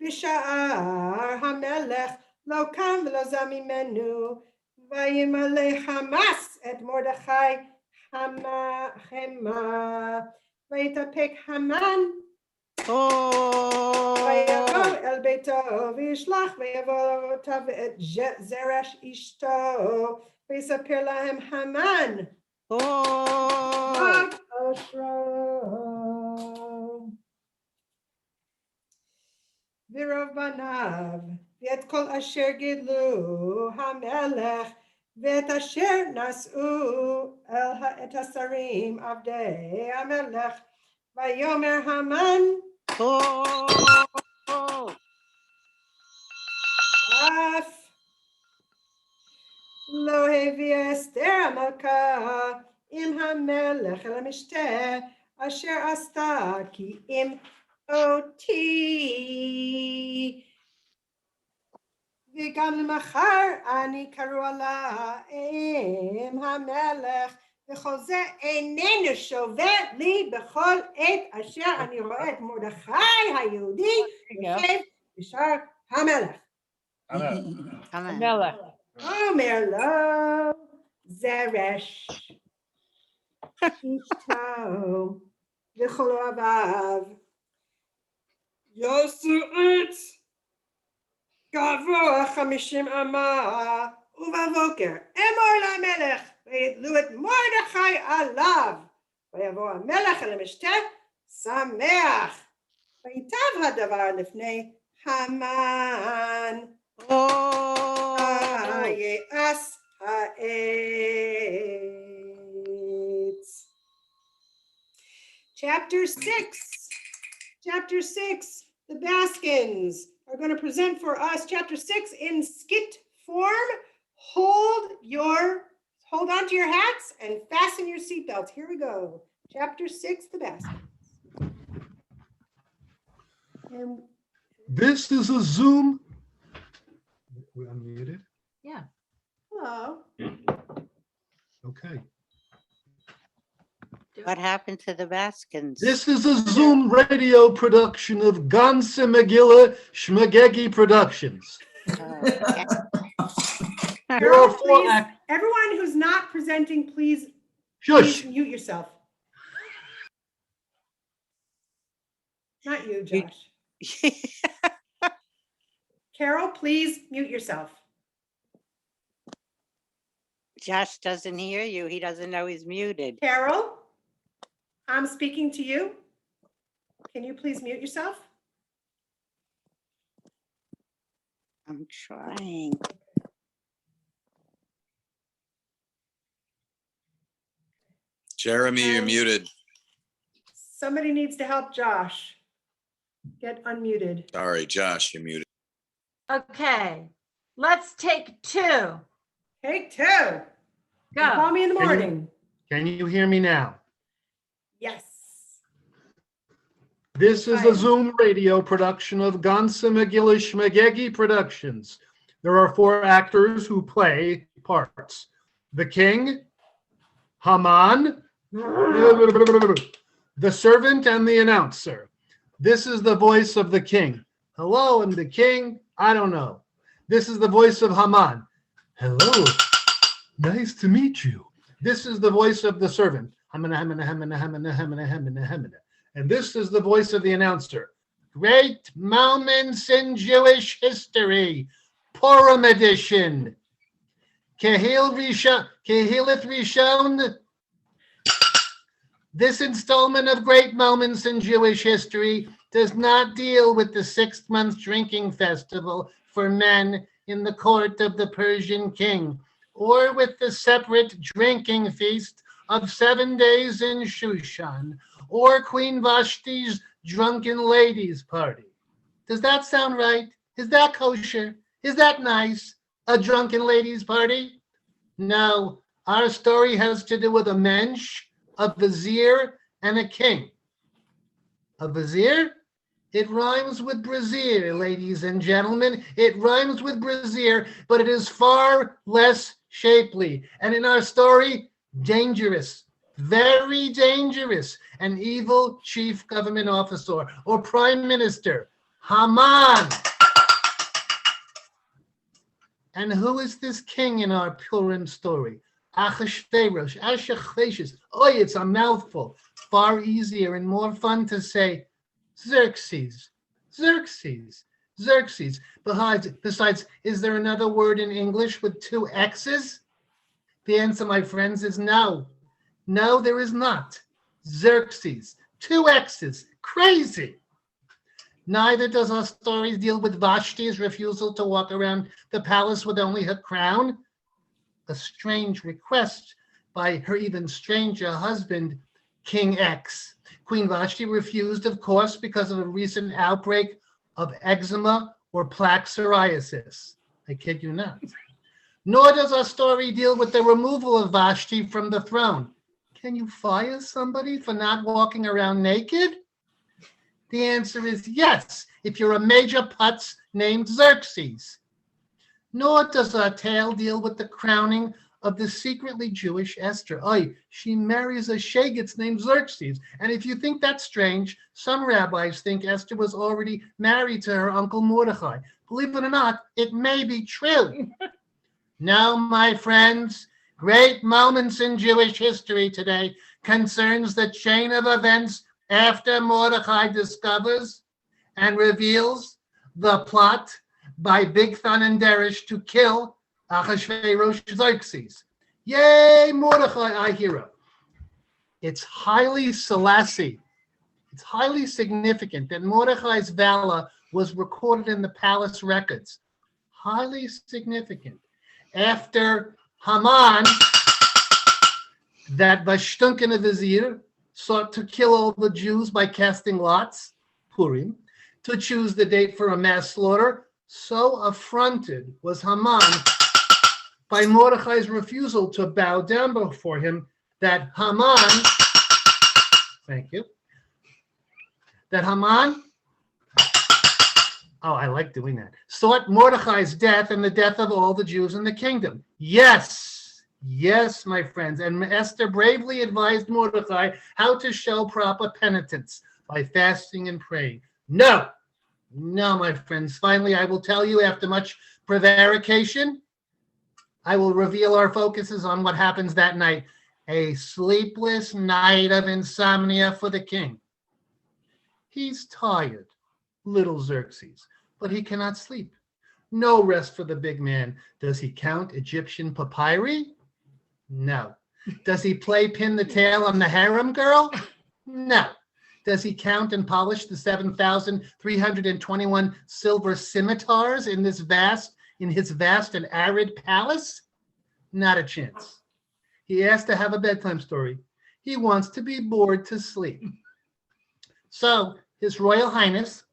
Bishar hamelech lo kam v'lo zam mimenu vayimale Hamas et Mordechai hema vayitapek Haman vayavo el beito v'yishlach vayavo tav et Zeresh ishto v'yisaper lahem Haman V'ad Oshro V'rov banav v'et kol asher gidlu hamelech v'et asher nas'u el et hasarim avdei hamelech vayomer Haman af lo hevi Esther hamelka im hamelech el hamishter asher asta ki im oti וגם למחר אני קרוא לה אם המלך וכל זה איננו שובר לי בכל עת אשר אני רואה את מרדכי היהודי יושב בשער המלך. Amelech. Omer lo zeresh. Ishto. V'chol avav. Yosu et. Gavua chamishim ama. Uvavoker. Emor lamelech. Ve'yitlu et Mordechai alav. ויבוא המלך אל המשתה שמח. ויטב הדבר לפני המן. ויעש העץ. Chapter 6. Chapter 6. The Baskins are going to present for us chapter 6 in skit form. Hold on to your hats and fasten your seatbelts. Here we go. Chapter 6, The Baskins. And This is a Zoom. We unmuted. Yeah. hello. Okay. What happened to the Baskins? This is a Zoom radio production of Ganse Megillah Shmagegi Productions. There are four Please, everyone who's not presenting, please Shush. mute yourself. Not you, Josh. Carol, please mute yourself. Josh doesn't hear you. He doesn't know he's muted. Carol, I'm speaking to you. Can you please mute yourself? I'm trying. Jeremy, you're muted. Somebody needs to help Josh get unmuted. Sorry, Josh, you're muted. Okay, let's take 2. Take 2. Go. Call me in the morning. Can you hear me now? Yes. This is a Zoom radio production of Ganse Megillah Shmagegi Productions. There are 4 actors who play parts. The king, Haman, the servant, and the announcer. This is the voice of the king. Hello, I'm the king. I don't know. This is the voice of Haman. Hello, nice to meet you. This is the voice of the servant. And this is the voice of the announcer. Great moments in Jewish history. Purim edition. Kehileth Rishon. This installment of Great Moments in Jewish History does not deal with the 6-month drinking festival for men in the court of the Persian king, or with the separate drinking feast of 7 days in Shushan, or Queen Vashti's drunken ladies party. Does that sound right? Is that kosher? Is that nice? A drunken ladies party? No, our story has to do with a mensch, a vizier, and a king. A vizier? It rhymes with brazier, ladies and gentlemen. It rhymes with brazier, but it is far less shapely. And in our story, dangerous, very dangerous. An evil chief government officer or prime minister, Haman. And who is this king in our Purim story? Achashverosh, Ashachveshus. Oh, it's a mouthful. Far easier and more fun to say Xerxes, Xerxes, Xerxes. Besides, is there another word in English with 2 X's? The answer, my friends, is no. No, there is not. Xerxes, 2 X's. Crazy. Neither does our story deal with Vashti's refusal to walk around the palace with only her crown. A strange request by her even stranger husband, King X. Queen Vashti refused, of course, because of a recent outbreak of eczema or plaque psoriasis. I kid you not. Nor does our story deal with the removal of Vashti from the throne. Can you fire somebody for not walking around naked? The answer is yes, if you're a major putz named Xerxes. Nor does our tale deal with the crowning of the secretly Jewish Esther. She marries a Shagitz named Xerxes. And if you think that's strange, some rabbis think Esther was already married to her uncle Mordechai. Believe it or not, it may be true. No, my friends, great moments in Jewish history today concerns the chain of events after Mordechai discovers and reveals the plot by Bigthan and Derish to kill Achashverosh Xerxes. Yay, Mordechai, our hero. It's highly Selassie. It's highly significant that Mordechai's valor was recorded in the palace records. Highly significant. After Haman, that Vashtunken Vizier, sought to kill all the Jews by casting lots, Purim, to choose the date for a mass slaughter, so affronted was Haman by Mordechai's refusal to bow down before him that Haman, thank you, that Haman, I like doing that, sought Mordechai's death and the death of all the Jews in the kingdom. Yes, my friends, and Esther bravely advised Mordechai how to show proper penitence by fasting and praying. No, my friends. Finally, I will tell you, after much prevarication, I will reveal our focuses on what happens that night. A sleepless night of insomnia for the king. He's tired, little Xerxes, but he cannot sleep. No rest for the big man. Does he count Egyptian papyri? No. Does he play pin the tail on the harem girl? No. Does he count and polish the 7,321 silver scimitars in his vast and arid palace? Not a chance. He asked to have a bedtime story. He wants to be bored to sleep. So His Royal Highness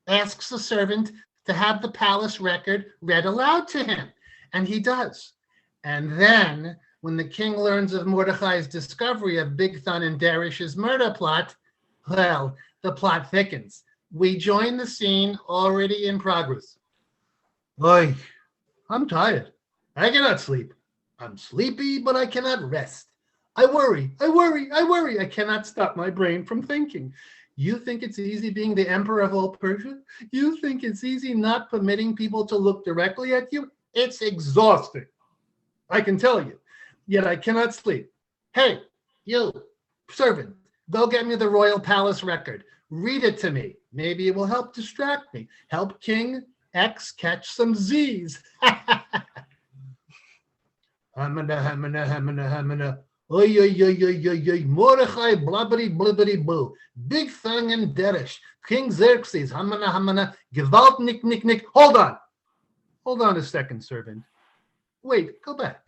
asks a servant to have the palace record read aloud to him, and he does. And then, when the king learns of Mordechai's discovery of Bigthan and Derish's murder plot, well, the plot thickens. We join the scene already in progress. Boy, I'm tired. I cannot sleep. I'm sleepy, but I cannot rest. I worry. I cannot stop my brain from thinking. You think it's easy being the emperor of all Persia? You think it's easy not permitting people to look directly at you? It's exhausting. I can tell you. Yet I cannot sleep. Hey, you, servant, go get me the royal palace record. Read it to me. Maybe it will help distract me. Help King X catch some Z's. Hamana. Oy, Mordechai, blubbity, blibbity, boo. Bigthan and Derish. King Xerxes, hamana, gewalt, nick. Hold on a second, servant. Wait, go back.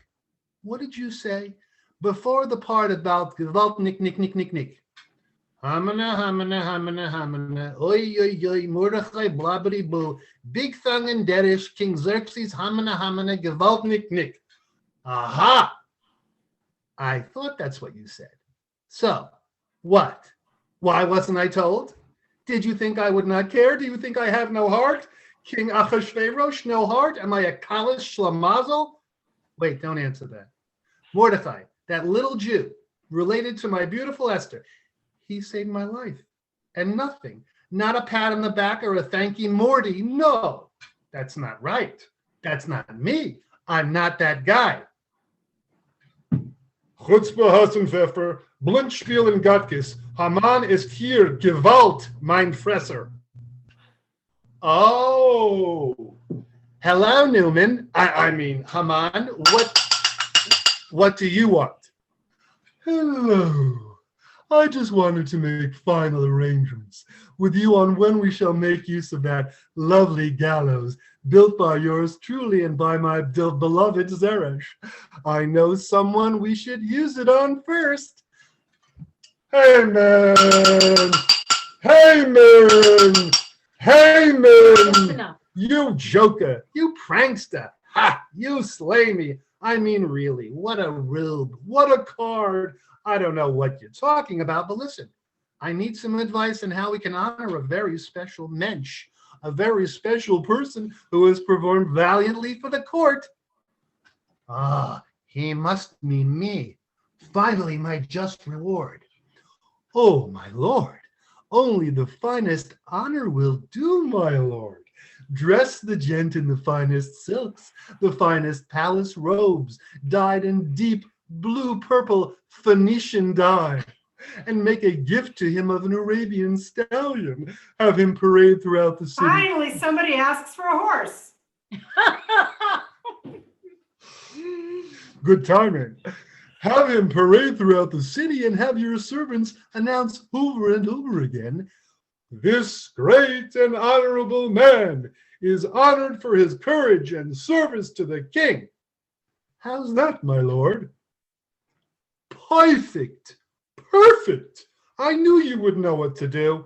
What did you say? Before the part about gewalt, nick. Hamana. Oy, Mordechai, blubbity, boo. Bigthan and Derish, King Xerxes, hamana, gewalt, nick. Aha! I thought that's what you said. So, what? Why wasn't I told? Did you think I would not care? Do you think I have no heart? King Achashverosh, no heart? Am I a Kalish Shlamazel? Wait, don't answer that. Mordechai, that little Jew, related to my beautiful Esther, he saved my life. And nothing, not a pat on the back or a thank you, Morty. No, that's not right. That's not me. I'm not that guy. Chutzpah, Hassenpfeffer, Blindspiel und Gattkes. Haman ist hier, Gewalt, mein Fresser. Oh, hello, Newman. I mean, Haman, what do you want? Hello. I just wanted to make final arrangements with you on when we shall make use of that lovely gallows built by yours truly and by my beloved Zeresh. I know someone we should use it on first. Haman! You joker, you prankster. Ha, you slay me. I mean, really, what a rube, what a card. I don't know what you're talking about, but listen, I need some advice on how we can honor a very special mensch, a very special person who has performed valiantly for the court. He must mean me. Finally, my just reward. Oh, my lord, only the finest honor will do, my lord. Dress the gent in the finest silks, the finest palace robes, dyed in deep blue-purple Phoenician dye, and make a gift to him of an Arabian stallion. Have him parade throughout the city. Finally, somebody asks for a horse. Good timing. Have him parade throughout the city and have your servants announce over and over again, this great and honorable man is honored for his courage and service to the king. How's that, my lord? Perfect. Perfect. I knew you would know what to do.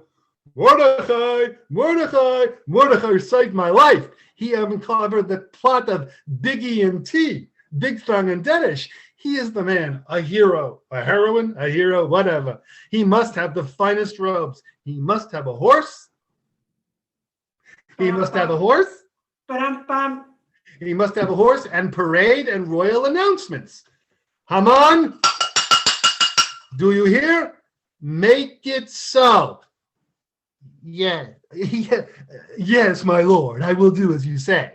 Mordechai, Mordechai, Mordechai saved my life. He uncovered the plot of Biggie and T, Big Thong and Dennish. He is the man, a hero, a heroine, a hero, whatever. He must have the finest robes. He must have a horse. He must have a horse. He must have a horse and parade and royal announcements. Haman, do you hear? Make it so. Yeah. Yes, my lord, I will do as you say.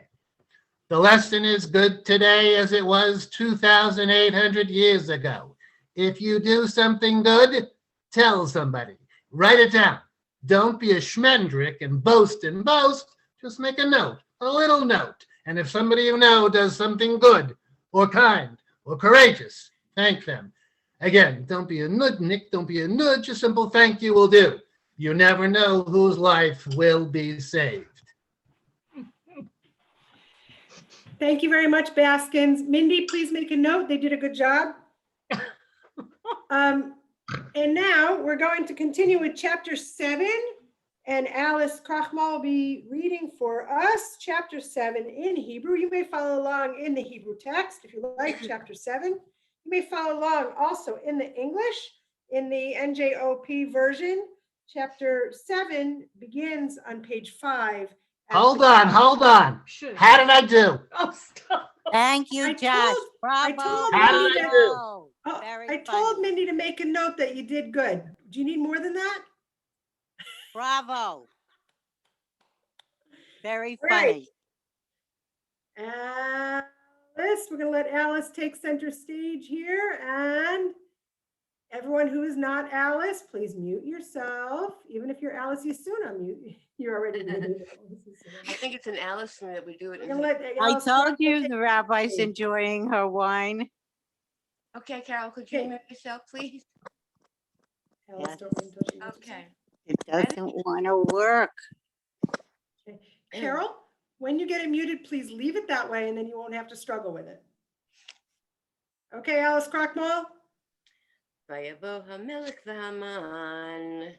The lesson is good today as it was 2,800 years ago. If you do something good, tell somebody. Write it down. Don't be a schmendrick and boast and boast. Just make a note, a little note. And if somebody you know does something good or kind or courageous, thank them. Again, don't be a nudnik, don't be a nudge. A simple thank you will do. You never know whose life will be saved. Thank you very much, Baskins. Mindy, please make a note. They did a good job. And now we're going to continue with chapter 7. And Alice Krachmal will be reading for us chapter 7 in Hebrew. You may follow along in the Hebrew text if you like chapter 7. You may follow along also in the English, in the NJOP version. Chapter 7 begins on page 5. Hold on. How did I do? Oh, stop. Thank you, Josh. Bravo. I told Mindy to make a note that you did good. Do you need more than that? Bravo. Very Great. funny. Alice, we're going to let Alice take center stage here. And everyone who is not Alice, please mute yourself. Even if you're Alice, you soon unmute. You're already muted. I think it's an Alice thing that we do it. I told you the rabbi's enjoying her wine. Okay, Carol, could you mute yourself, please? Yes. Okay. It doesn't want to work. Okay. Carol, when you get it muted, please leave it that way and then you won't have to struggle with it. Okay, Alice Krochmal. Vayavo hamelech v'haman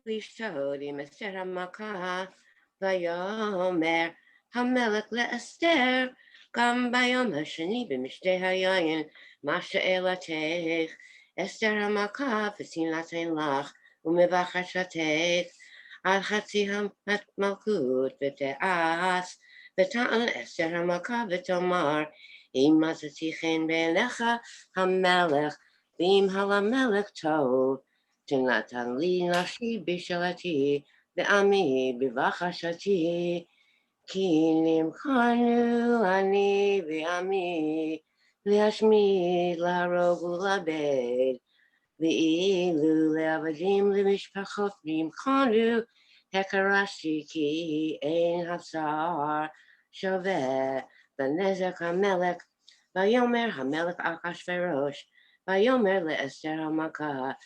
lishod im Esther hamaka vayomer hamelech leEsther gam bayom hashani b'mishtei hayayin ma she'elatech Esther hamaka v'tinaten lach u'mevachashatech al chatzi malkut v'te'as v'ta'an Esther hamaka v'tomar im matzati chen be'elecha hamelech V'im halamelech tov, tinatan li nafshi b'shalati, ve'ami b'vachashati, ki nimchanu ani ve'ami, le'ashmid la'arog u'la'bed, ve'ilu le'avadim le'mishpachot v'imchanu, hekarashi ki ein hafsar shaveh, v'nezek hamelech, vayomer hamelech Achashverosh, Vayomer leEsther hamaka,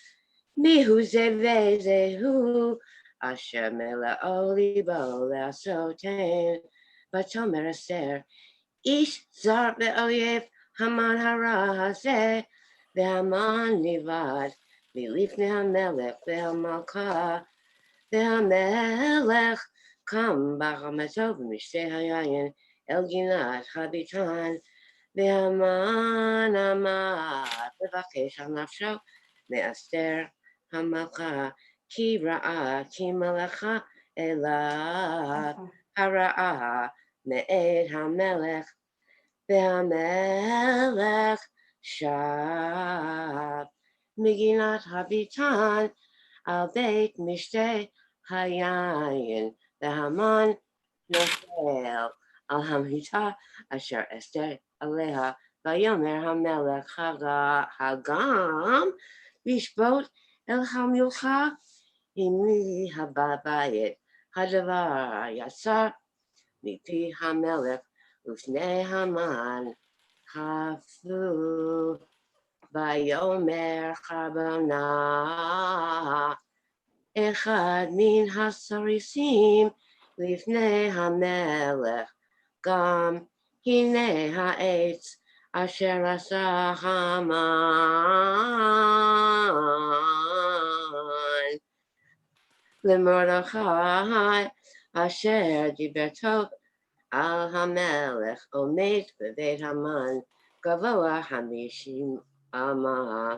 mihu ze ve'zehu, asher mela'o libo le'asoten, vatomer Esther, ish zar ve'oyev Haman hara hazeh, ve'Haman livad, v'lifnei hamelech ve'hamalka, ve'hamelech kam b'chamato v'mishtei hayayin el ginat chabitan, Ve'haman amar levakesh al nafsho me'Esther hamalka ki ra'a ki malacha elav hara'a me'ed hamelech והמלך שב מגינת הביתן על בית משתה היין, והמן נופל על המיטה אשר אסתר עליה, ויאמר המלך הגם לשבות אל המלוכה, אמרי הבית הדבר יצא מפי המלך ופני המן חפו, ויאמר חרבונה אחד מן הסריסים לפני המלך, גם הנה העץ אשר עשה המן למרדכי אשר דיבר טוב על המלך, עומד בבית המן גבוה 50 אמה.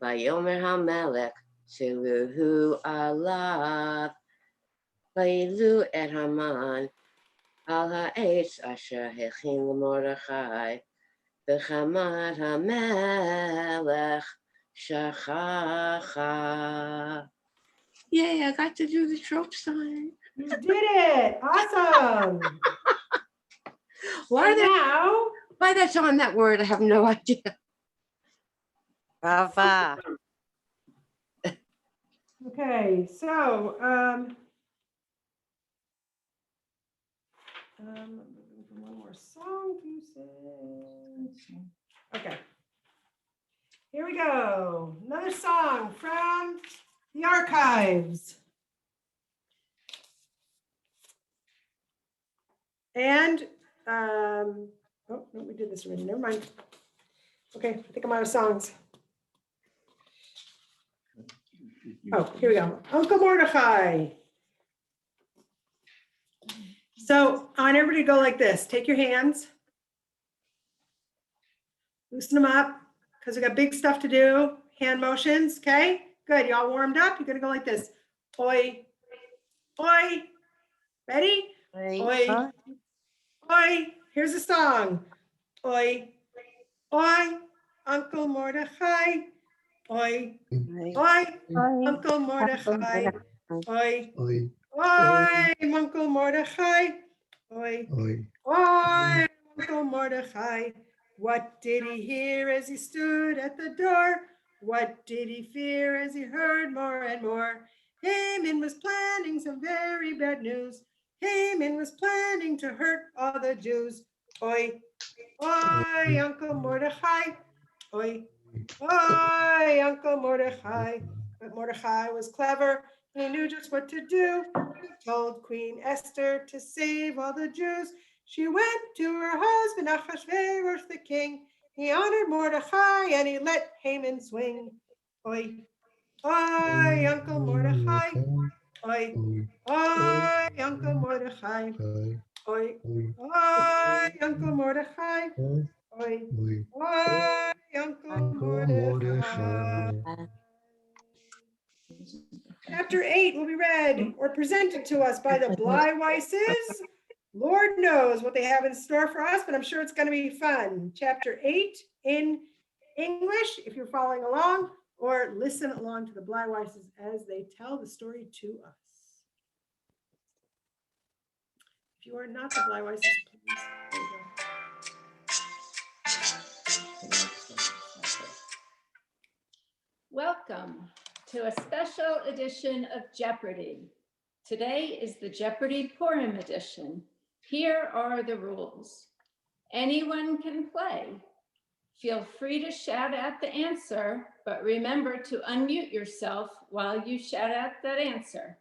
ויאמר המלך צלוהו עליו, והעלו את המן על העץ אשר הכין למרדכי, וחמת המלך שכחה. Yay, I got to do the trope sign. You did it. Awesome. Why that's on that word, I have no idea. Brava. Okay, so one more song pieces. Okay, here we go. Another song from the archives. And oh no, we did this already. Never mind. Okay, I think I'm out of songs. Oh, here we go. Uncle Mordecai. So I want everybody to go like this. Take your hands, loosen them up, because we got big stuff to do. Hand motions, okay? Good, you all warmed up? You're gonna go like this. Oi, oi. Ready? Oi, oi. Here's the song. Oi, oi, Uncle Mordecai. Oi, oi, Uncle Mordecai. Oi, oi, Uncle Mordecai. Oi, oi, Uncle Mordecai. What did he hear as he stood at the door? What did he fear as he heard more and more? Haman was planning some very bad news. Haman was planning to hurt all the Jews. Oi, oi, Uncle Mordecai. Oi, oi, Uncle Mordecai. But Mordecai was clever. He knew just what to do. He told Queen Esther to save all the Jews. She went to her husband Achashverosh the king. He honored Mordecai and he let Haman swing. Oi, oi, Uncle Mordecai. Oi, oi, Uncle Mordecai. Oi, oi, Uncle Mordecai. Oi, oi, Uncle Mordecai. Chapter 8 will be read or presented to us by the Bleiweises. Lord knows what they have in store for us, but I'm sure it's going to be fun. Chapter 8 in English, if you're following along, or listen along to the Bleiweises as they tell the story to us. If you are not the Bleiweises, please. There you go. Welcome to a special edition of Jeopardy! Today is the Jeopardy! Purim edition. Here are the rules. Anyone can play. Feel free to shout out the answer, but remember to unmute yourself while you shout out that answer.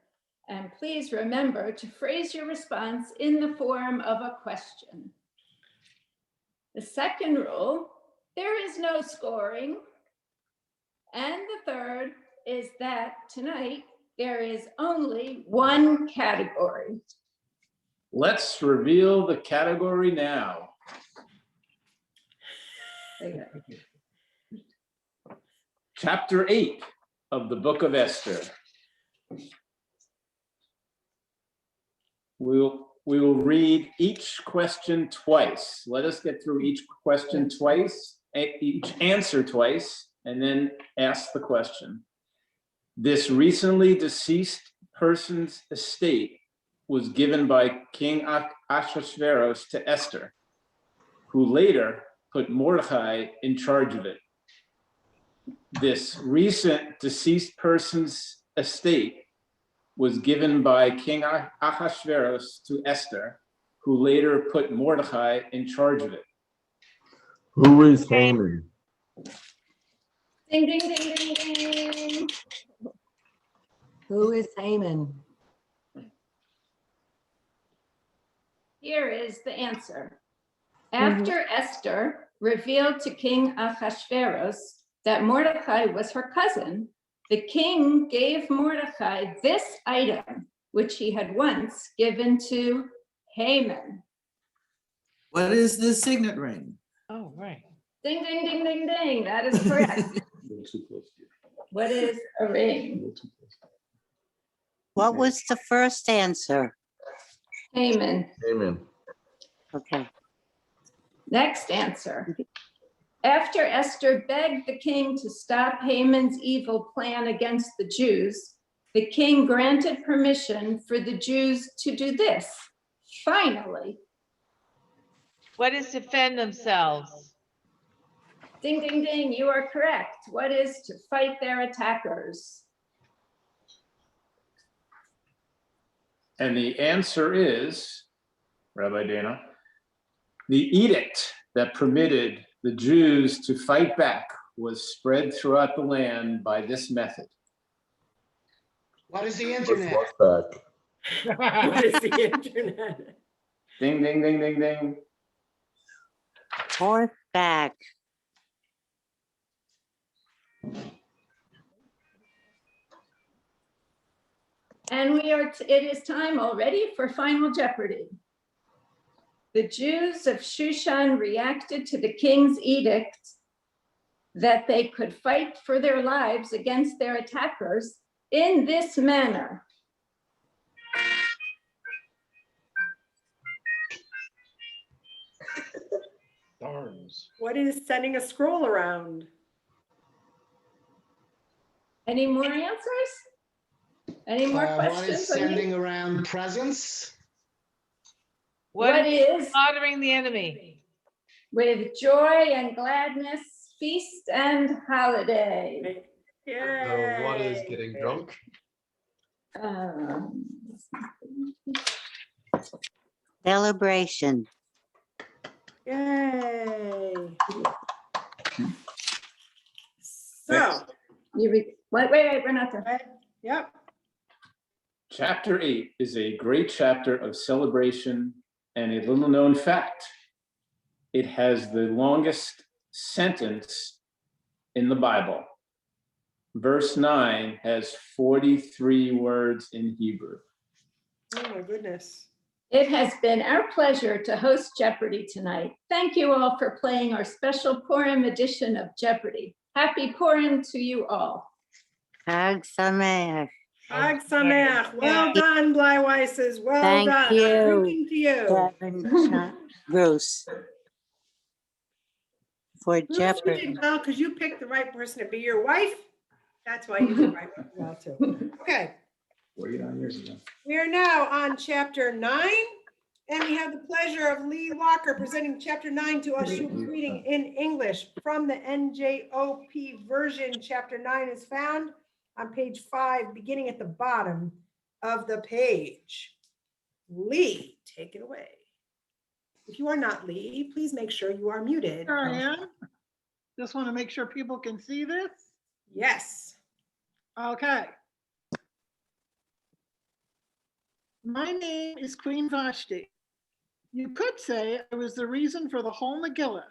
And please remember to phrase your response in the form of a question. The second rule, there is no scoring. And the third is that tonight there is only one category. Let's reveal the category now. Chapter 8 of the Book of Esther. We'll we will read each question twice. Let us get through each question twice, each answer twice, and then ask the question. This recently deceased person's estate was given by King Ahasuerus to Esther, who later put Mordecai in charge of it. This recent deceased person's estate was given by King Ahasuerus to Esther, who later put Mordecai in charge of it. Who is Haman? Ding, ding, ding, ding, ding. Who is Haman? Here is the answer. After Esther revealed to King Ahasuerus that Mordecai was her cousin, the king gave Mordecai this item, which he had once given to Haman. What is the signet ring? Oh, right. Ding, ding, ding, ding, ding. That is correct. What is a ring? What was the first answer? Haman. Haman. Okay. Next answer. After Esther begged the king to stop Haman's evil plan against the Jews, the king granted permission for the Jews to do this. Finally. What is defend themselves? Ding, ding, ding, you are correct. What is to fight their attackers? And the answer is, Rabbi Dana, the edict that permitted the Jews to fight back was spread throughout the land by this method. What is the Let's internet? look back. What is the internet? Ding, ding, ding, ding, ding. Horseback. And it is time already for Final Jeopardy. The Jews of Shushan reacted to the king's edict that they could fight for their lives against their attackers in this manner. Darns. What is sending a scroll around? Any more answers? Any more What is questions? sending around presents? What is slaughtering the enemy? with joy and gladness, feast and holiday? What is getting drunk? Celebration. Yay. So, wait, we're not done. Yep. Chapter 8 is a great chapter of celebration and a little known fact. It has the longest sentence in the Bible. Verse 9 has 43 words in Hebrew. Oh my goodness. It has been our pleasure to host Jeopardy tonight. Thank you all for playing our special Purim edition of Jeopardy. Happy Purim to you all. Chag Sameach. Chag Sameach. Well done, Bleiweises. Well Thank done. you. I'm drinking to you. Bruce. For Bruce, you Jeopardy. did well because you picked the right person to be your wife. That's why you did right well too. Okay. 49 years ago. We are now on chapter 9, and we have the pleasure of Lee Walker presenting chapter 9 to us. She'll be reading in English from the NJOP version. Chapter 9 is found on page 5, beginning at the bottom of the page. Lee, take it away. If you are not Lee, please make sure you are muted. Sure I am. Just want to make sure people can see this. Yes. Okay. My name is Queen Vashti. You could say I was the reason for the whole Megillah,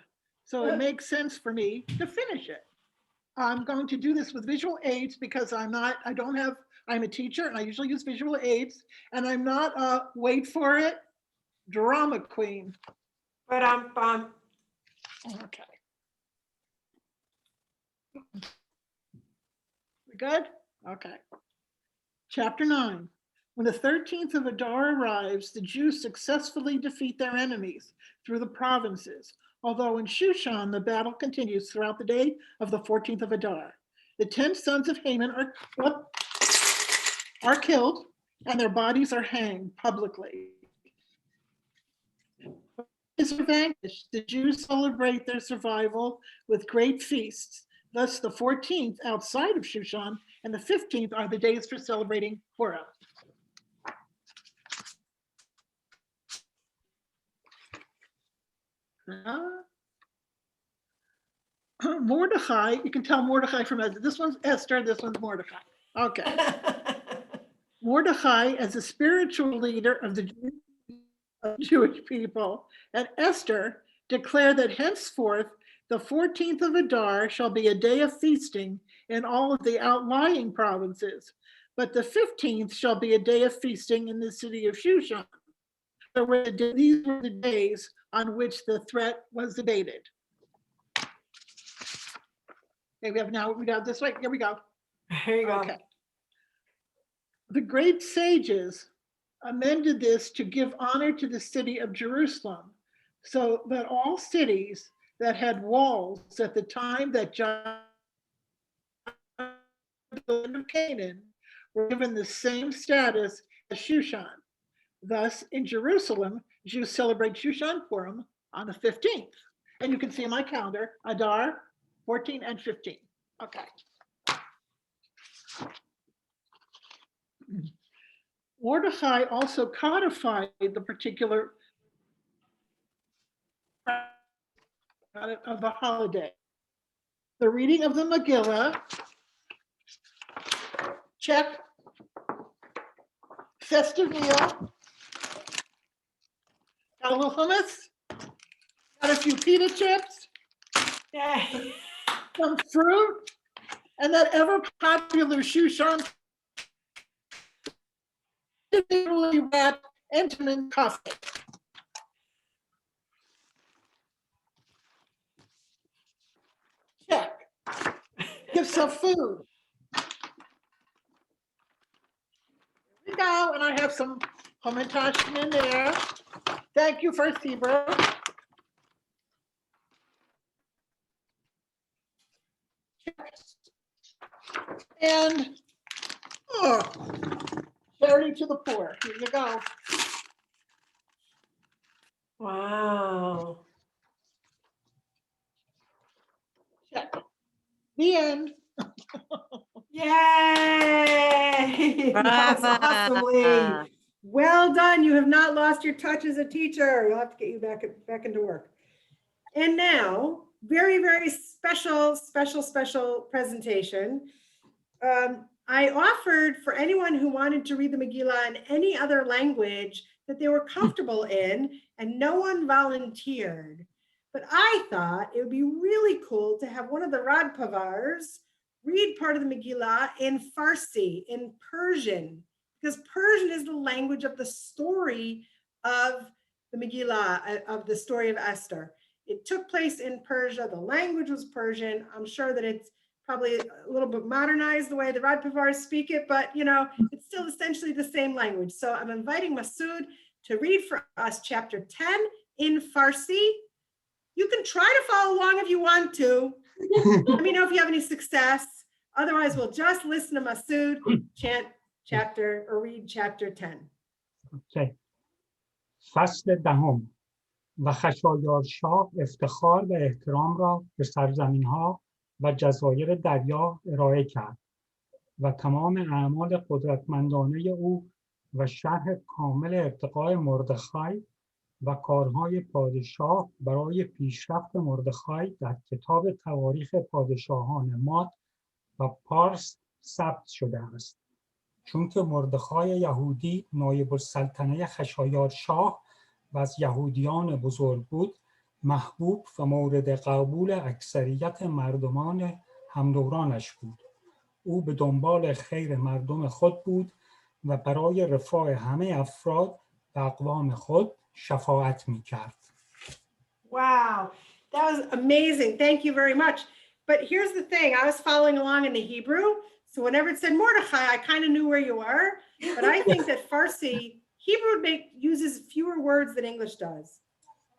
so it makes sense for me to finish it. I'm going to do this with visual aids because I'm a teacher and I usually use visual aids, and I'm not a, wait for it, drama queen. Ba-dum-bum. Okay. We good? Okay. Chapter 9. When the 13th of Adar arrives, the Jews successfully defeat their enemies through the provinces, although in Shushan, the battle continues throughout the day of the 14th of Adar. The 10 sons of Haman are killed, and their bodies are hanged publicly. As are vanquished, the Jews celebrate their survival with great feasts. Thus, the 14th outside of Shushan and the 15th are the days for celebrating Purim. Mordecai, you can tell Mordecai from Esther. This one's Esther, this one's Mordecai. Okay. Mordecai as a spiritual leader of the Jewish people, and Esther declared that henceforth the 14th of Adar shall be a day of feasting in all of the outlying provinces, but the 15th shall be a day of feasting in the city of Shushan. So these were the days on which the threat was abated. Okay, we have this way. Here we go. Here you go. Okay. The great sages amended this to give honor to the city of Jerusalem, so that all cities that had walls at the time that John of Canaan were given the same status as Shushan. Thus, in Jerusalem, Jews celebrate Shushan Purim on the 15th. And you can see in my calendar, Adar, 14 and 15. Okay. Mordecai also codified the particular of the holiday. The reading of the Megillah, check. Festive meal. Got a little hummus. Got a few pita chips. Some fruit. And that ever popular Shushan individually wrapped Entenmann coffee. Check. Give some food. Here we go, and I have some hamantaschen in there. Thank you, First Hebrew. And charity to the poor. Here you go. Wow. Check. The end. Yay! That was awesome, Lee. Well done. You have not lost your touch as a teacher. We'll have to get you back into work. And now, very, very special presentation. I offered for anyone who wanted to read the Megillah in any other language that they were comfortable in, and no one volunteered. But I thought it would be really cool to have one of the Radpavars read part of the Megillah in Farsi, in Persian, because Persian is the language of the story of the Megillah, of the story of Esther. It took place in Persia. The language was Persian. I'm sure that it's probably a little bit modernized the way the Radpavars speak it, but you know, it's still essentially the same language. So I'm inviting Masood to read for us chapter 10 in Farsi. You can try to follow along if you want to. Let me know if you have any success. Otherwise, we'll just listen to Masood chant chapter or read chapter 10. Okay. فصل دهم و خشایارشاه افتخار و احترام را به سرزمین‌ها و جزایر دریا ارائه کرد و تمام اعمال قدرتمندانه او و شرح کامل ارتقاء مردخای و کارهای پادشاه برای پیشرفت مردخای در کتاب تواریخ پادشاهان ماد و پارس ثبت شده است. چون که مردخای یهودی نایب السلطنه خشایارشاه و از یهودیان بزرگ بود، محبوب و مورد قبول اکثریت مردمان همدورانش بود. او به دنبال خیر مردم خود بود و برای رفاه همه افراد و اقوام خود شفاعت می‌کرد. Wow, that was amazing. Thank you very much. But here's the thing, I was following along in the Hebrew, So whenever it said Mordechai, I kind of knew where you were, but I think that Farsi, Hebrew uses fewer words than English does.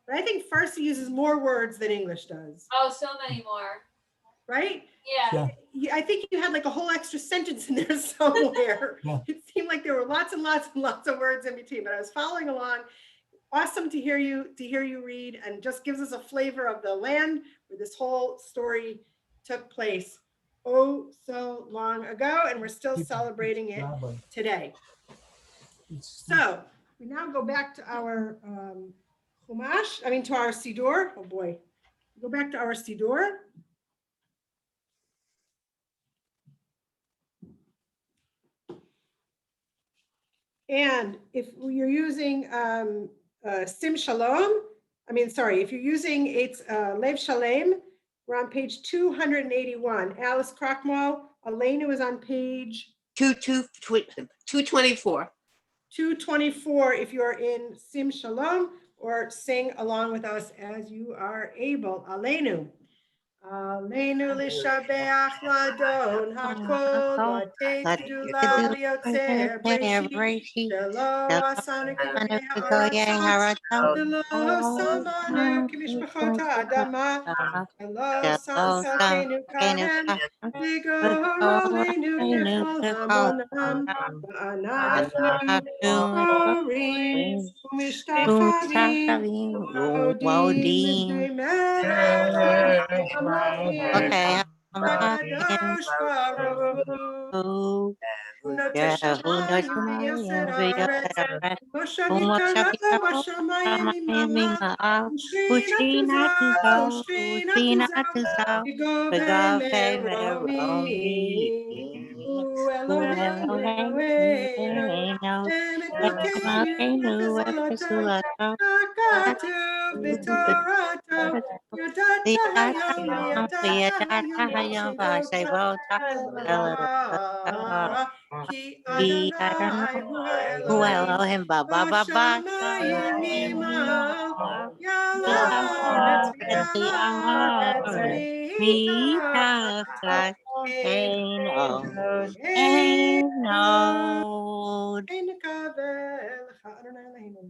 But I think Farsi uses more words than English does. Oh, so many more. Right? Yeah. I think you had like a whole extra sentence in there somewhere. Yeah. It seemed like there were lots and lots and lots of words in between, but I was following along. Awesome to hear you read, and just gives us a flavor of the land where this whole story took place so long ago, and we're still celebrating it today. So we now go back to our Chumash, to our Siddur. Oh boy, go back to our Siddur. And if you're using Sim Shalom, if you're using it's Lev Shalem, we're on page 281. Alice Crockmall, Elena is on page 224. 224 if you're in Sim Shalom, or sing along with us as you are able. Aleinu. Aleinu lishabeach ladon hakol latei gedula liyotzer breishi shelo asanu k'bnei ha'aretz v'lo samanu k'mishpachot ha'adama v'lo samsatenu kahem v'gor aleinu k'chol hamonam v'anachnu orim u'mishtachavim u'odim l'pnei melech Okay. Kadosh Baruch Hu, Unotei Shamayim v'Yasser Haaretz, Moshe Yitara Shamayim Imam, Ushchina Tuzah, V'gov Meromi, Eloheinu, Eloheinu, Eloheinu, Hakatuv b'Torato, Yodata hayom Ki Adonai hu Elohim ba ba ba ba. Shamayim imal, Yalaretz mitachas ein nekavel Adonai Eloheinu.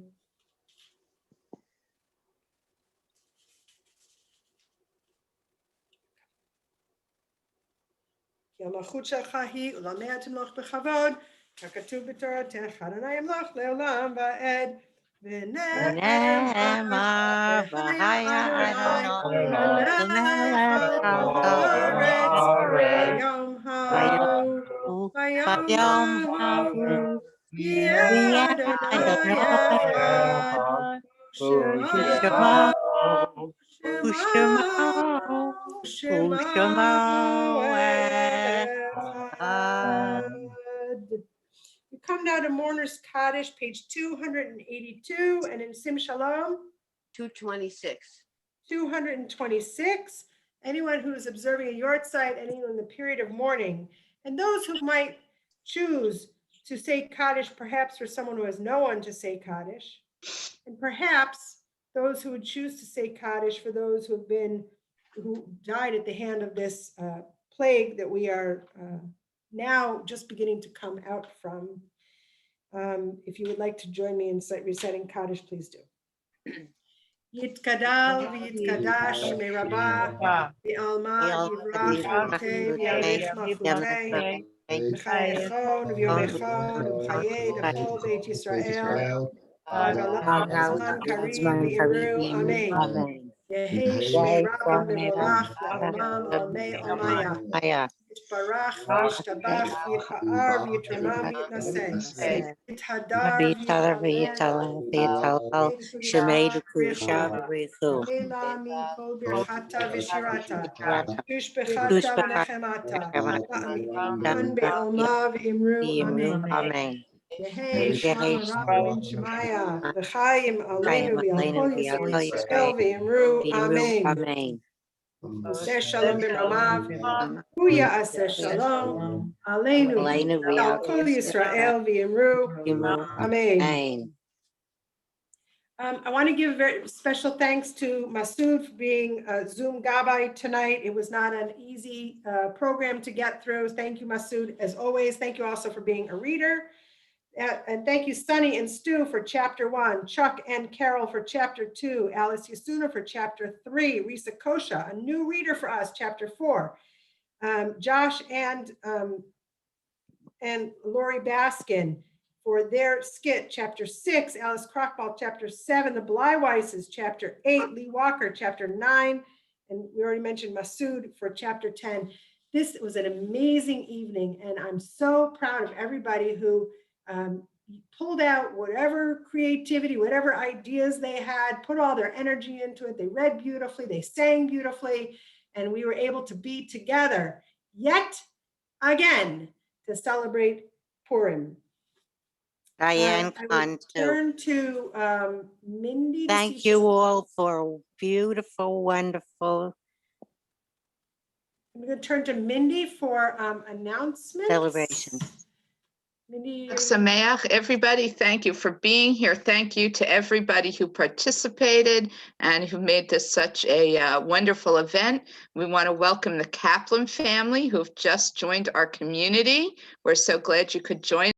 כי המלכות שלך היא ולמד תמלוך בכבוד, ככתוב בתורתך, אדוני ימלוך לעולם ועד, ונאמר, והיה אדוני למלך על הארץ, ביום ההוא, יהיה אדוני אחד, We come now to Mourner's Kaddish, page 282, and in Sim Shalom, 226. 226. Anyone who is observing a yard site, anyone in the period of mourning, and those who might choose to say Kaddish, perhaps for someone who has no one to say Kaddish, and perhaps those who would choose to say Kaddish for those who died at the hand of this plague that we are now just beginning to come out from. If you would like to join me in reciting Kaddish, please do. Yitkadal v'yitkadash merabah v'alma yivrach v'yoteh v'yarech machuteh v'chayechon v'yomechon v'chayei l'chol Beit Yisrael v'galam zman karim v'imru amen. Yehi shmei rabim v'volach la'olam almei almaya. Yitbarach v'yishtabach v'yipa'ar v'yitramam v'yitnaseh. Yithadar v'yitalel Shemei Kusha Riku. Ela min kol birchata v'shirata. Tushbechata v'nechemata. An be'alma v'imru amen. Yehi Shama Rabba ben Shemaya. V'chaim aleinu v'yal kol Yisrael v'imru amen. Aseh shalom b'mamav, hu ya'aseh shalom, aleinu v'al kol Yisrael v'yimru, amen. I want to give very special thanks to Masood for being a Zoom Gabbai tonight. It was not an easy program to get through. Thank you, Masood, as always. Thank you also for being a reader. And thank you, Sunny and Stu, for chapter 1, Chuck and Carol for chapter 2, Alice Yasuna for chapter 3, Risa Kosha, a new reader for us, chapter 4, Josh and Lori Baskin for their skit, chapter 6, Alice Crockball, chapter 7, the Blyweises, chapter 8, Lee Walker, chapter 9, and we already mentioned Masood for chapter 10. This was an amazing evening, and I'm so proud of everybody who pulled out whatever creativity, whatever ideas they had, put all their energy into it. They read beautifully, they sang beautifully, and we were able to be together yet again to celebrate Purim. Diane I will Khan, too. turn to Mindy. to see Thank if you she's- all for a beautiful, wonderful I'm going to turn to Mindy for announcements. celebration. Mindy, Sameach, everybody, thank you for being here. Thank you to everybody who participated and who made this such a wonderful event. We want to welcome the Kaplan family who've just joined our community. We're so glad you could join